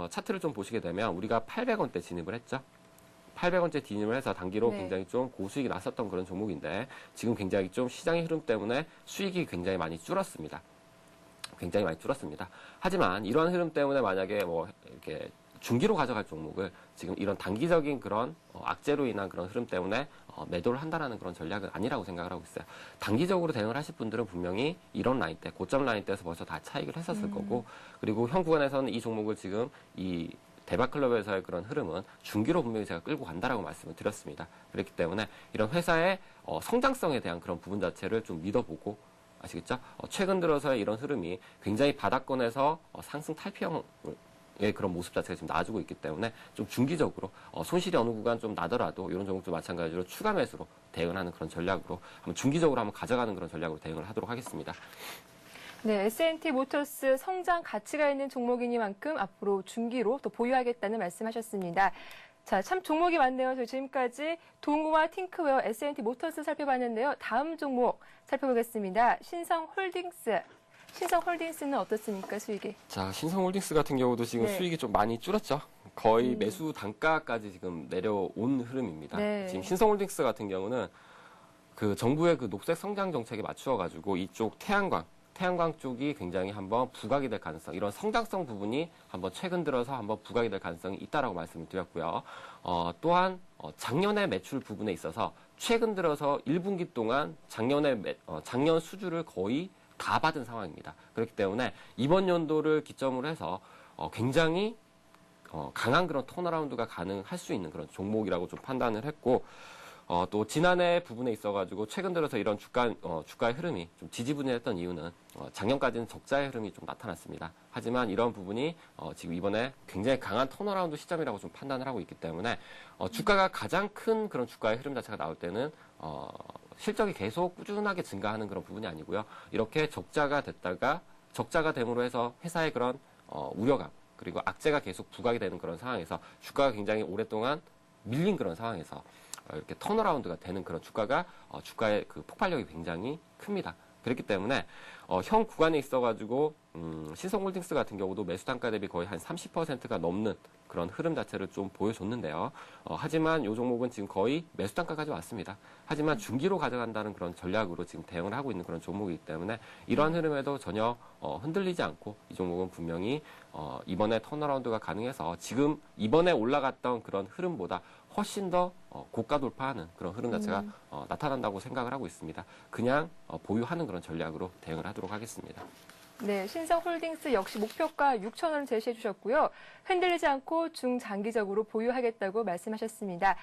차트를 좀 보시게 되면 우리가 800원대 진입을 했죠. 800원째 진입을 해서 단기로 네. 굉장히 좀 고수익이 났었던 그런 종목인데 지금 굉장히 좀 시장의 흐름 때문에 수익이 굉장히 많이 줄었습니다. 굉장히 많이 줄었습니다. 하지만 이러한 흐름 때문에 만약에 뭐 이렇게 중기로 가져갈 종목을 지금 이런 단기적인 그런 악재로 인한 그런 흐름 때문에 매도를 한다라는 그런 전략은 아니라고 생각을 하고 있어요. 단기적으로 대응을 하실 분들은 분명히 이런 라인대, 고점 라인대에서 벌써 다 차익을 했었을 거고 그리고 현 구간에서는 이 종목을 지금 이 대박클럽에서의 그런 흐름은 중기로 분명히 제가 끌고 간다라고 말씀을 드렸습니다. 그렇기 때문에 이런 회사의 성장성에 대한 그런 부분 자체를 좀 믿어보고 아시겠죠? 최근 들어서의 이런 흐름이 굉장히 바닥권에서 상승 탈피형의 그런 모습 자체가 지금 나아지고 있기 때문에 좀 중기적으로 손실이 어느 구간 좀 나더라도 이런 종목도 마찬가지로 추가 매수로 대응하는 그런 전략으로 한번 중기적으로 한번 가져가는 그런 전략으로 대응을 하도록 하겠습니다. 네, S&T 모터스 성장 가치가 있는 종목이니만큼 앞으로 중기로 또 보유하겠다는 말씀하셨습니다. 자, 참 종목이 많네요. 저희 지금까지 동우와 팅크웨어, S&T 모터스 살펴봤는데요. 다음 종목 살펴보겠습니다. 신성홀딩스. 신성홀딩스는 어떻습니까, 수익이? 자, 신성홀딩스 같은 경우도 지금 네. 수익이 좀 많이 줄었죠. 거의 매수 단가까지 지금 내려온 흐름입니다. 네. 지금 신성홀딩스 같은 경우는 그 정부의 그 녹색 성장 정책에 맞추어 가지고 이쪽 태양광 쪽이 굉장히 한번 부각이 될 가능성, 이런 성장성 부분이 한번 최근 들어서 한번 부각이 될 가능성이 있다라고 말씀을 드렸고요. 또한 작년의 매출 부분에 있어서 최근 들어서 1분기 동안 작년 수주를 거의 다 받은 상황입니다. 그렇기 때문에 이번 연도를 기점으로 해서 굉장히 강한 그런 턴어라운드가 가능할 수 있는 그런 종목이라고 좀 판단을 했고, 또 지난해 부분에 있어가지고 최근 들어서 이런 주가의 흐름이 좀 지지부진했던 이유는 작년까지는 적자의 흐름이 좀 나타났습니다. 하지만 이런 부분이 지금 이번에 굉장히 강한 턴어라운드 시점이라고 좀 판단을 하고 있기 때문에 주가가 가장 큰 그런 주가의 흐름 자체가 나올 때는 실적이 계속 꾸준하게 증가하는 그런 부분이 아니고요. 이렇게 적자가 됐다가 적자가 됨으로 해서 회사의 그런 우려감 그리고 악재가 계속 부각이 되는 그런 상황에서 주가가 굉장히 오랫동안 밀린 그런 상황에서 이렇게 턴어라운드가 되는 그런 주가의 그 폭발력이 굉장히 큽니다. 그렇기 때문에 현 구간에 있어가지고 신성홀딩스 같은 경우도 매수 단가 대비 거의 한 30%가 넘는 그런 흐름 자체를 좀 보여줬는데요. 하지만 이 종목은 지금 거의 매수 단가까지 왔습니다. 하지만 중기로 가져간다는 그런 전략으로 지금 대응을 하고 있는 그런 종목이기 때문에 이러한 흐름에도 전혀 흔들리지 않고 이 종목은 분명히 이번에 턴어라운드가 가능해서 지금 이번에 올라갔던 그런 흐름보다 훨씬 더 고가 돌파하는 그런 흐름 자체가 나타난다고 생각을 하고 있습니다. 그냥 보유하는 그런 전략으로 대응을 하도록 하겠습니다. 네, 신성홀딩스 역시 목표가 6,000원을 제시해 주셨고요. 흔들리지 않고 중장기적으로 보유하겠다고 말씀하셨습니다.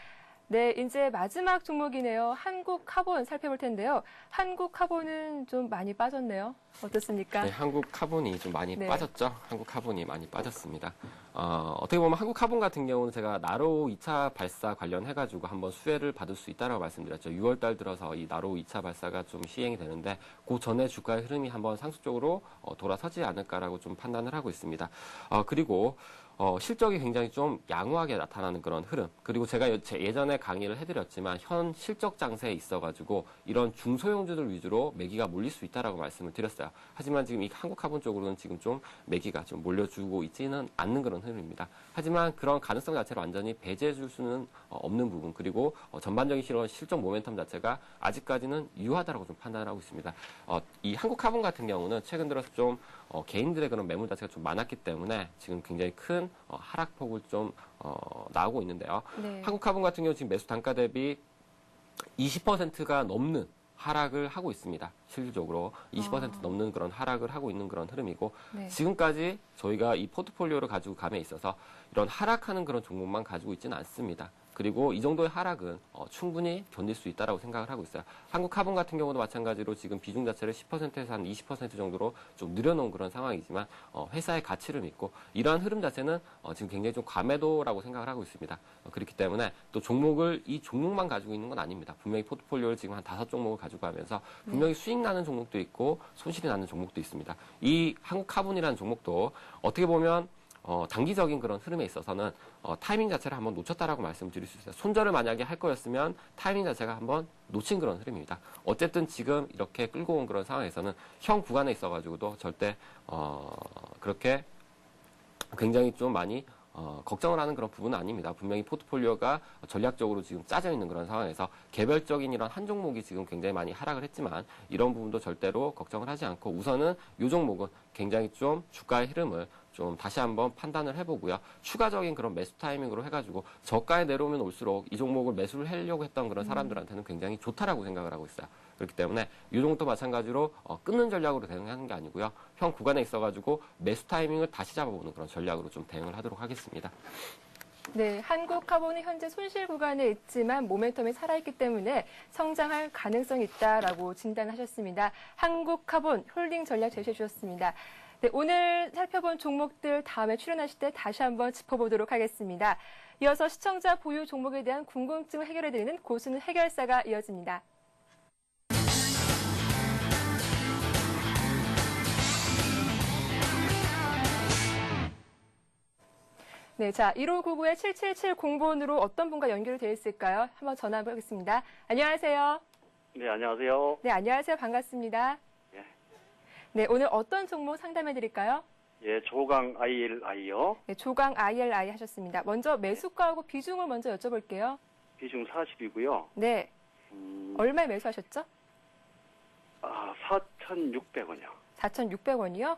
네, 이제 마지막 종목이네요. 한국 카본 살펴볼 텐데요. 한국 카본은 좀 많이 빠졌네요. 어떻습니까? 네, 한국 카본이 좀 많이 네. 빠졌죠. 한국 카본이 많이 빠졌습니다. 어떻게 보면 한국 카본 같은 경우는 제가 나로 2차 발사 관련해가지고 한번 수혜를 받을 수 있다고 말씀드렸죠. 6월 달 들어서 이 나로 2차 발사가 좀 시행이 되는데 그 전에 주가의 흐름이 한번 상승적으로 돌아서지 않을까라고 좀 판단을 하고 있습니다. 그리고 실적이 굉장히 좀 양호하게 나타나는 그런 흐름. 그리고 제가 예전에 강의를 해드렸지만 현 실적 장세에 있어가지고 이런 중소형주들 위주로 매기가 몰릴 수 있다라고 말씀을 드렸어요. 하지만 지금 이 한국카본 쪽으로는 지금 좀 매기가 좀 몰려주고 있지는 않는 그런 흐름입니다. 하지만 그런 가능성 자체를 완전히 배제해줄 수는 없는 부분. 그리고 전반적인 실적 모멘텀 자체가 아직까지는 유효하다라고 좀 판단을 하고 있습니다. 이 한국카본 같은 경우는 최근 들어서 좀 개인들의 그런 매물 자체가 좀 많았기 때문에 지금 굉장히 큰 하락폭을 좀 나오고 있는데요. 네. 한국카본 같은 경우 지금 매수 단가 대비 20%가 넘는 하락을 하고 있습니다. 실질적으로 20% 넘는 그런 하락을 하고 있는 그런 흐름이고 네. 지금까지 저희가 이 포트폴리오를 가지고 감에 있어서 이런 하락하는 그런 종목만 가지고 있지는 않습니다. 그리고 이 정도의 하락은 충분히 견딜 수 있다고 생각을 하고 있어요. 한국카본 같은 경우도 마찬가지로 지금 비중 자체를 10%에서 한 20% 정도로 좀 늘려놓은 그런 상황이지만 회사의 가치를 믿고 이러한 흐름 자체는 지금 굉장히 좀 과매도라고 생각을 하고 있습니다. 그렇기 때문에 또 이 종목만 가지고 있는 건 아닙니다. 분명히 포트폴리오를 지금 한 5종목을 가지고 가면서 분명히 수익 나는 종목도 있고 손실이 나는 종목도 있습니다. 이 한국카본이라는 종목도 어떻게 보면 단기적인 그런 흐름에 있어서는 타이밍 자체를 한번 놓쳤다라고 말씀드릴 수 있어요. 손절을 만약에 할 거였으면 타이밍 자체가 한번 놓친 그런 흐름입니다. 어쨌든 지금 이렇게 끌고 온 그런 상황에서는 현 구간에 있어가지고도 절대 그렇게 굉장히 좀 많이 걱정을 하는 그런 부분은 아닙니다. 분명히 포트폴리오가 전략적으로 지금 짜져 있는 그런 상황에서 개별적인 이런 한 종목이 지금 굉장히 많이 하락을 했지만 이런 부분도 절대로 걱정을 하지 않고 우선은 이 종목은 굉장히 좀 주가의 흐름을 좀 다시 한번 판단을 해보고요. 추가적인 그런 매수 타이밍으로 해가지고 저가에 내려오면 올수록 이 종목을 매수를 하려고 했던 그런 사람들한테는 굉장히 좋다라고 생각을 하고 있어요. 그렇기 때문에 이 종목도 마찬가지로 끊는 전략으로 대응하는 게 아니고요. 현 구간에 있어가지고 매수 타이밍을 다시 잡아보는 그런 전략으로 좀 대응을 하도록 하겠습니다. 네, 한국카본은 현재 손실 구간에 있지만 모멘텀이 살아있기 때문에 성장할 가능성이 있다라고 진단하셨습니다. 한국카본 홀딩 전략 제시해 주셨습니다. 네, 오늘 살펴본 종목들 다음에 출연하실 때 다시 한번 짚어보도록 하겠습니다. 이어서 시청자 보유 종목에 대한 궁금증을 해결해드리는 고수는 해결사가 이어집니다. 네, 자, 1599-7770번으로 어떤 분과 연결이 되어 있을까요? 한번 전화 보겠습니다. 안녕하세요. 네, 안녕하세요. 네, 안녕하세요. 반갑습니다. 예. 네, 오늘 어떤 종목 상담해 드릴까요? 예, 조강 ILI요. 네, 조강 ILI 하셨습니다. 먼저 매수가하고 비중을 먼저 여쭤볼게요. 비중 40이고요. 네, 얼마에 매수하셨죠? 4,600원이요. 4,600원이요?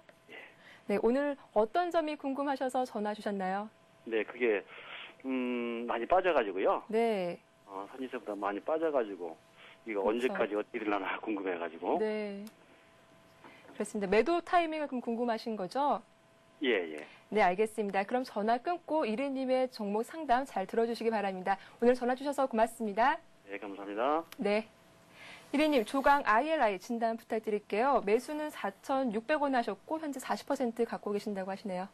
네, 오늘 어떤 점이 궁금하셔서 전화 주셨나요? 네, 그게 많이 빠져가지고요. 네, 선지세보다 많이 빠져가지고 이거 그렇죠. 언제까지 어떻게 되려나 궁금해가지고. 네. 그렇습니다. 매도 타이밍을 그럼 궁금하신 거죠? 예, 예. 네, 알겠습니다. 그럼 전화 끊고 이르님의 종목 상담 잘 들어주시기 바랍니다. 오늘 전화 주셔서 고맙습니다. 네, 감사합니다. 네. 이르님, 조강 ILI 진단 부탁드릴게요. 매수는 4,600원 하셨고 현재 40% 갖고 계신다고 하시네요.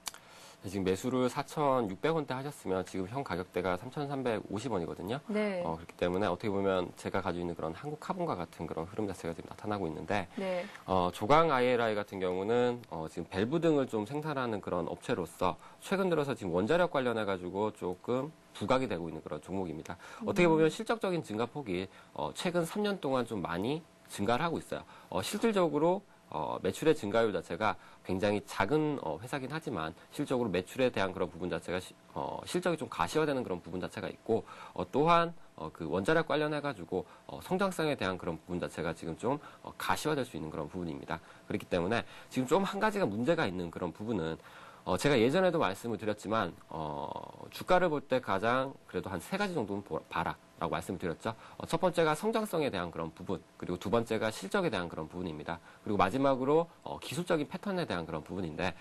네, 지금 매수를 4,600원대 하셨으면 지금 현 가격대가 3,350원이거든요. 네. 그렇기 때문에 어떻게 보면 제가 가지고 있는 그런 한국카본과 같은 그런 흐름 자체가 지금 나타나고 있는데 네. 조강 ILI 같은 경우는 지금 밸브 등을 좀 생산하는 그런 업체로서 최근 들어서 지금 원자력 관련해 가지고 조금 부각이 되고 있는 그런 종목입니다. 어떻게 보면 실적적인 증가폭이 최근 3년 동안 좀 많이 증가를 하고 있어요. 실질적으로 매출의 증가율 자체가 굉장히 작은 회사긴 하지만 실적으로 매출에 대한 그런 부분 자체가 실적이 좀 가시화되는 그런 부분 자체가 있고 또한 그 원자력 관련해가지고 성장성에 대한 그런 부분 자체가 지금 좀 가시화될 수 있는 그런 부분입니다. 그렇기 때문에 지금 좀 한 가지가 문제가 있는 그런 부분은 제가 예전에도 말씀을 드렸지만 주가를 볼 때 가장 그래도 한 3가지 정도는 봐라 라고 말씀을 드렸죠. 첫 번째가 성장성에 대한 그런 부분, 그리고 두 번째가 실적에 대한 그런 부분입니다. 그리고 마지막으로 기술적인 패턴에 대한 그런 부분인데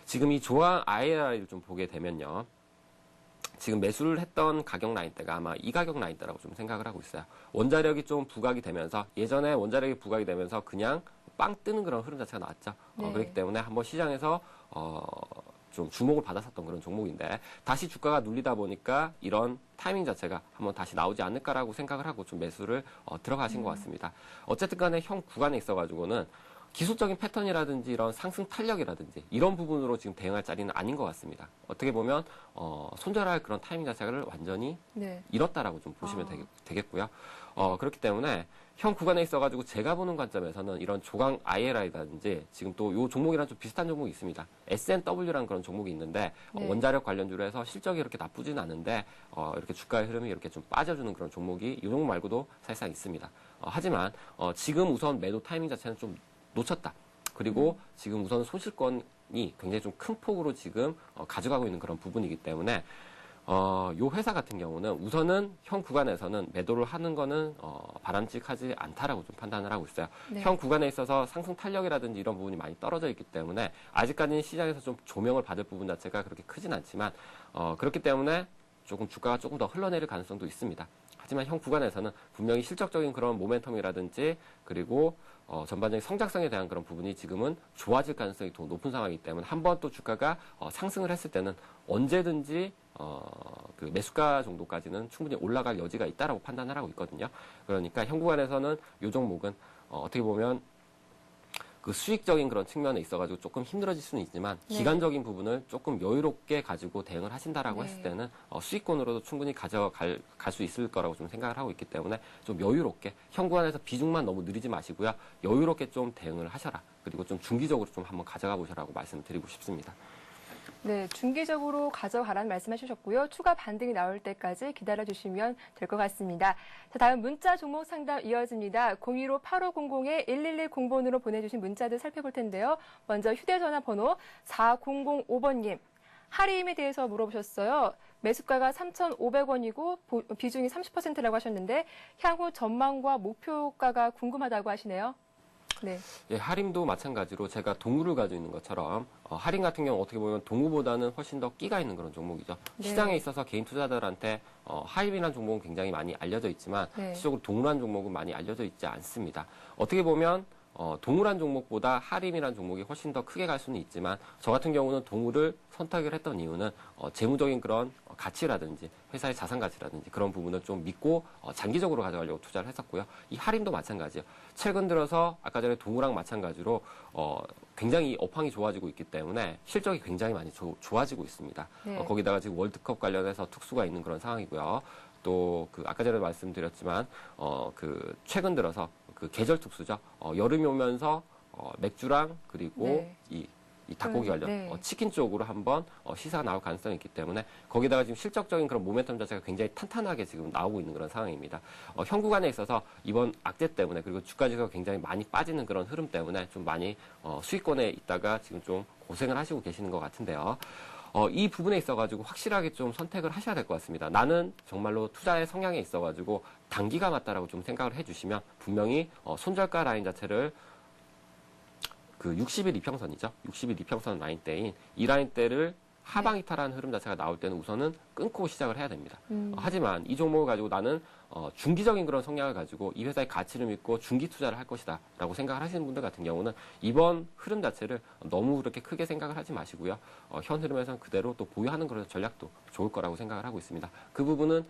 지금 이 조항 IRI를 좀 보게 되면요. 지금 매수를 했던 가격 라인대가 아마 이 가격 라인대라고 좀 생각을 하고 있어요. 원자력이 좀 부각이 되면서 예전에 원자력이 부각이 되면서 그냥 빵 뜨는 그런 흐름 자체가 나왔죠. 네. 그렇기 때문에 한번 시장에서 좀 주목을 받았었던 그런 종목인데 다시 주가가 눌리다 보니까 이런 타이밍 자체가 한번 다시 나오지 않을까라고 생각을 하고 좀 매수를 들어가신 것 같습니다. 어쨌든 간에 현 구간에 있어가지고는 기술적인 패턴이라든지 이런 상승 탄력이라든지 이런 부분으로 지금 대응할 자리는 아닌 것 같습니다. 어떻게 보면 손절할 그런 타이밍 자체를 완전히 네. 잃었다라고 좀 보시면 되겠고요. 그렇기 때문에 현 구간에 있어가지고 제가 보는 관점에서는 이런 조강 ILI라든지 지금 또 이 종목이랑 좀 비슷한 종목이 있습니다. SNW라는 그런 종목이 있는데 네. 원자력 관련주로 해서 실적이 이렇게 나쁘진 않은데 이렇게 주가의 흐름이 이렇게 좀 빠져주는 그런 종목이 이 종목 말고도 사실상 있습니다. 하지만 지금 우선 매도 타이밍 자체는 좀 놓쳤다. 그리고 지금 우선 손실권이 굉장히 좀 큰 폭으로 지금 가져가고 있는 그런 부분이기 때문에 요 회사 같은 경우는 우선은 현 구간에서는 매도를 하는 거는 바람직하지 않다라고 좀 판단을 하고 있어요. 네. 현 구간에 있어서 상승 탄력이라든지 이런 부분이 많이 떨어져 있기 때문에 아직까지는 시장에서 좀 조명을 받을 부분 자체가 그렇게 크진 않지만 그렇기 때문에 조금 주가가 조금 더 흘러내릴 가능성도 있습니다. 하지만 현 구간에서는 분명히 실적적인 그런 모멘텀이라든지 그리고 전반적인 성장성에 대한 그런 부분이 지금은 좋아질 가능성이 더 높은 상황이기 때문에 한번 또 주가가 상승을 했을 때는 언제든지 그 매수가 정도까지는 충분히 올라갈 여지가 있다라고 판단을 하고 있거든요. 그러니까 현 구간에서는 이 종목은 어떻게 보면 그 수익적인 그런 측면에 있어가지고 조금 힘들어질 수는 있지만 네. 기간적인 부분을 조금 여유롭게 가지고 대응을 하신다라고 네. 했을 때는 수익권으로도 충분히 가져갈 수 있을 거라고 좀 생각을 하고 있기 때문에 좀 여유롭게 현 구간에서 비중만 너무 느리지 마시고요. 여유롭게 좀 대응을 하셔라. 그리고 좀 중기적으로 좀 한번 가져가 보셔라고 말씀드리고 싶습니다. 네, 중기적으로 가져가라는 말씀 해주셨고요. 추가 반등이 나올 때까지 기다려주시면 될 것 같습니다. 자, 다음 문자 종목 상담 이어집니다. 015-8500-1110번으로 보내주신 문자들 살펴볼 텐데요. 먼저 휴대전화 번호 4005번님. 하림에 대해서 물어보셨어요. 매수가가 3,500원이고 비중이 30%라고 하셨는데 향후 전망과 목표가가 궁금하다고 하시네요. 네. 예, 하림도 마찬가지로 제가 동우를 가지고 있는 것처럼 하림 같은 경우 어떻게 보면 동우보다는 훨씬 더 끼가 있는 그런 종목이죠. 네. 시장에 있어서 개인 투자자들한테 하림이라는 종목은 굉장히 많이 알려져 있지만 네. 실적으로 동우라는 종목은 많이 알려져 있지 않습니다. 어떻게 보면 동우란 종목보다 하림이란 종목이 훨씬 더 크게 갈 수는 있지만 저 같은 경우는 동우를 선택을 했던 이유는 재무적인 그런 가치라든지 회사의 자산 가치라든지 그런 부분을 좀 믿고 장기적으로 가져가려고 투자를 했었고요. 이 하림도 마찬가지예요. 최근 들어서 아까 전에 동우랑 마찬가지로 굉장히 업황이 좋아지고 있기 때문에 실적이 굉장히 많이 좋아지고 있습니다. 네. 거기다가 지금 월드컵 관련해서 특수가 있는 그런 상황이고요. 또 그 아까 전에 말씀드렸지만 그 최근 들어서 그 계절 특수죠. 여름이 오면서 맥주랑 그리고 네. 이 닭고기 관련 네. 치킨 쪽으로 한번 시사가 나올 가능성이 있기 때문에 거기다가 지금 실적적인 그런 모멘텀 자체가 굉장히 탄탄하게 지금 나오고 있는 그런 상황입니다. 현 구간에 있어서 이번 악재 때문에 그리고 주가 지수가 굉장히 많이 빠지는 그런 흐름 때문에 좀 많이 수익권에 있다가 지금 좀 고생을 하시고 계시는 것 같은데요. 이 부분에 있어가지고 확실하게 좀 선택을 하셔야 될 것 같습니다. 나는 정말로 투자의 성향에 있어가지고 단기가 맞다라고 좀 생각을 해주시면 분명히 손절가 라인 자체를 그 60일 이평선이죠. 60일 이평선 라인대인 이 라인대를 하방 이탈하는 흐름 자체가 나올 때는 우선은 끊고 시작을 해야 됩니다. 하지만 이 종목을 가지고 나는 중기적인 그런 성향을 가지고 이 회사의 가치를 믿고 중기 투자를 할 것이다 라고 생각을 하시는 분들 같은 경우는 이번 흐름 자체를 너무 그렇게 크게 생각을 하지 마시고요. 현 흐름에서는 그대로 또 보유하는 그런 전략도 좋을 거라고 생각을 하고 있습니다. 그 부분은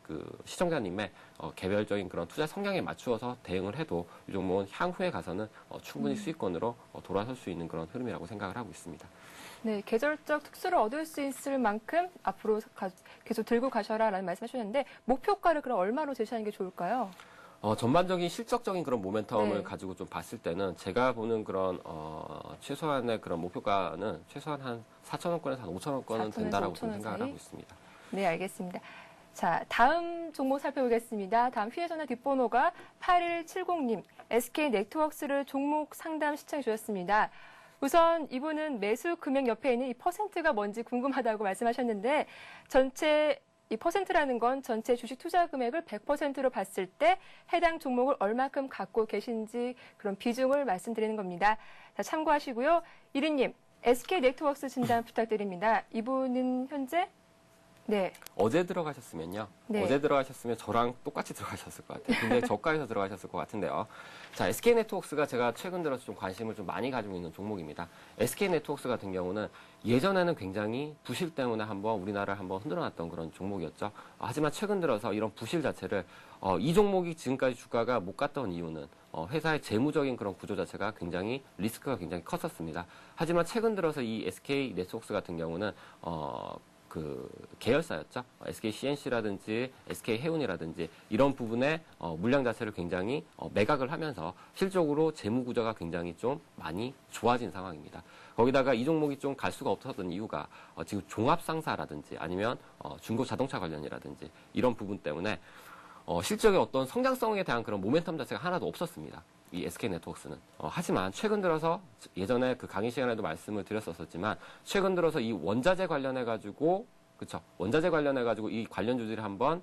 그 시청자님의 개별적인 그런 투자 성향에 맞추어서 대응을 해도 이 종목은 향후에 가서는 충분히 수익권으로 돌아설 수 있는 그런 흐름이라고 생각을 하고 있습니다. 네, 계절적 특수를 얻을 수 있을 만큼 앞으로 계속 들고 가셔라라는 말씀 해주셨는데 목표가를 그럼 얼마로 제시하는 게 좋을까요? 전반적인 실적적인 그런 모멘텀을 네. 가지고 좀 봤을 때는 제가 보는 그런 최소한의 그런 목표가는 최소한 한 4,000원권에서 한 5,000원권은 4,000에서 된다라고 좀 5,000원 생각을 사이? 하고 있습니다. 네, 알겠습니다. 자, 다음 종목 살펴보겠습니다. 다음 휴대전화 뒷번호가 8170님, SK네트워크스를 종목 상담 시청해 주셨습니다. 우선 이분은 매수 금액 옆에 있는 이 퍼센트가 뭔지 궁금하다고 말씀하셨는데 전체 이 퍼센트라는 건 전체 주식 투자 금액을 100%로 봤을 때 해당 종목을 얼마큼 갖고 계신지 그런 비중을 말씀드리는 겁니다. 자, 참고하시고요. 이리님, SK네트워크스 진단 부탁드립니다. 이분은 현재 네. 어제 들어가셨으면요. 네. 어제 들어가셨으면 저랑 똑같이 들어가셨을 것 같아요. 근데 저가에서 들어가셨을 것 같은데요. 자, SK네트워크스가 제가 최근 들어서 좀 관심을 좀 많이 가지고 있는 종목입니다. SK네트워크스 같은 경우는 예전에는 굉장히 부실 때문에 한번 우리나라를 한번 흔들어놨던 그런 종목이었죠. 하지만 최근 들어서 이런 부실 자체를 이 종목이 지금까지 주가가 못 갔던 이유는 회사의 재무적인 그런 구조 자체가 굉장히 리스크가 굉장히 컸었습니다. 하지만 최근 들어서 이 SK네트워크스 같은 경우는 그 계열사였죠. SK CNC라든지 SK 해운이라든지 이런 부분에 물량 자체를 굉장히 매각을 하면서 실적으로 재무 구조가 굉장히 좀 많이 좋아진 상황입니다. 거기다가 이 종목이 좀 갈 수가 없었던 이유가 지금 종합상사라든지 아니면 중고 자동차 관련이라든지 이런 부분 때문에 실적의 어떤 성장성에 대한 그런 모멘텀 자체가 하나도 없었습니다. 이 SK네트워크스는. 하지만 최근 들어서 예전에 그 강의 시간에도 말씀을 드렸었지만 최근 들어서 이 원자재 관련해가지고 그쵸. 원자재 관련해가지고 이 관련주들이 한번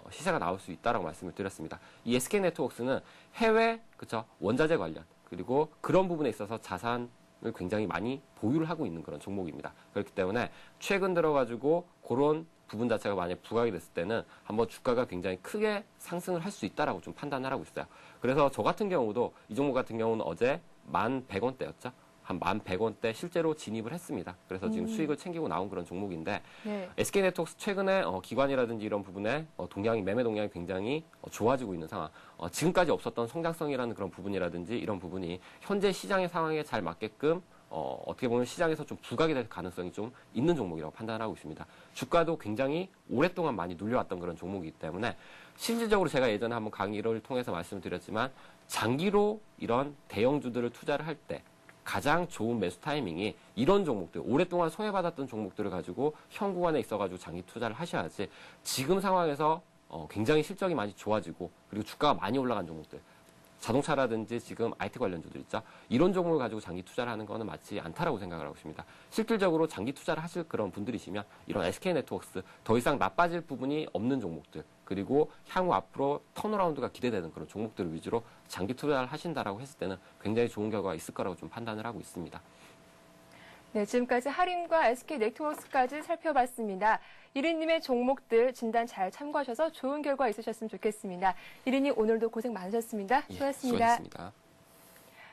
시세가 나올 수 있다라고 말씀을 드렸습니다. 이 SK네트워크스는 해외 그쵸. 원자재 관련 그리고 그런 부분에 있어서 자산을 굉장히 많이 보유를 하고 있는 그런 종목입니다. 그렇기 때문에 최근 들어가지고 그런 부분 자체가 만약 부각이 됐을 때는 한번 주가가 굉장히 크게 상승을 할 수 있다라고 좀 판단을 하고 있어요. 그래서 저 같은 경우도 이 종목 같은 경우는 어제 11,100원대였죠. 한 11,100원대 실제로 진입을 했습니다. 그래서 지금 수익을 챙기고 나온 그런 종목인데 네. SK네트워크스 최근에 기관이라든지 이런 부분에 매매 동향이 굉장히 좋아지고 있는 상황. 지금까지 없었던 성장성이라는 그런 부분이라든지 이런 부분이 현재 시장의 상황에 잘 맞게끔 어떻게 보면 시장에서 좀 부각이 될 가능성이 좀 있는 종목이라고 판단하고 있습니다. 주가도 굉장히 오랫동안 많이 눌려왔던 그런 종목이기 때문에 실질적으로 제가 예전에 한번 강의를 통해서 말씀을 드렸지만 장기로 이런 대형주들을 투자를 할 때 가장 좋은 매수 타이밍이 이런 종목들, 오랫동안 손해받았던 종목들을 가지고 현 구간에 있어가지고 장기 투자를 하셔야지 지금 상황에서 굉장히 실적이 많이 좋아지고 그리고 주가가 많이 올라간 종목들 자동차라든지 지금 IT 관련주들 있죠. 이런 종목을 가지고 장기 투자를 하는 거는 맞지 않다라고 생각을 하고 있습니다. 실질적으로 장기 투자를 하실 그런 분들이시면 이런 SK네트워크스 더 이상 나빠질 부분이 없는 종목들 그리고 향후 앞으로 턴어라운드가 기대되는 그런 종목들을 위주로 장기 투자를 하신다라고 했을 때는 굉장히 좋은 결과가 있을 거라고 좀 판단을 하고 있습니다. 네, 지금까지 하림과 SK네트워크스까지 살펴봤습니다. 1위님의 종목들 진단 잘 참고하셔서 좋은 결과 있으셨으면 좋겠습니다. 1위님 오늘도 고생 많으셨습니다. 예, 수고하셨습니다. 수고하셨습니다.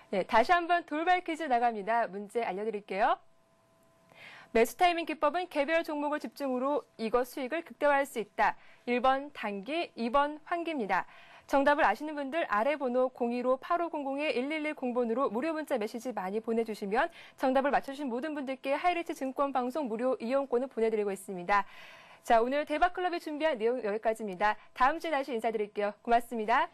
네, 다시 한번 돌발 퀴즈 나갑니다. 문제 알려드릴게요. 매수 타이밍 기법은 개별 종목을 집중으로 이것 수익을 극대화할 수 있다. 1번 단기, 2번 환기입니다. 정답을 아시는 분들 아래 번호 015-8500-1110번으로 무료 문자 메시지 많이 보내주시면 정답을 맞춰주신 모든 분들께 하이리츠 증권방송 무료 이용권을 보내드리고 있습니다. 자, 오늘 대박클럽이 준비한 내용 여기까지입니다. 다음 주에 다시 인사드릴게요. 고맙습니다.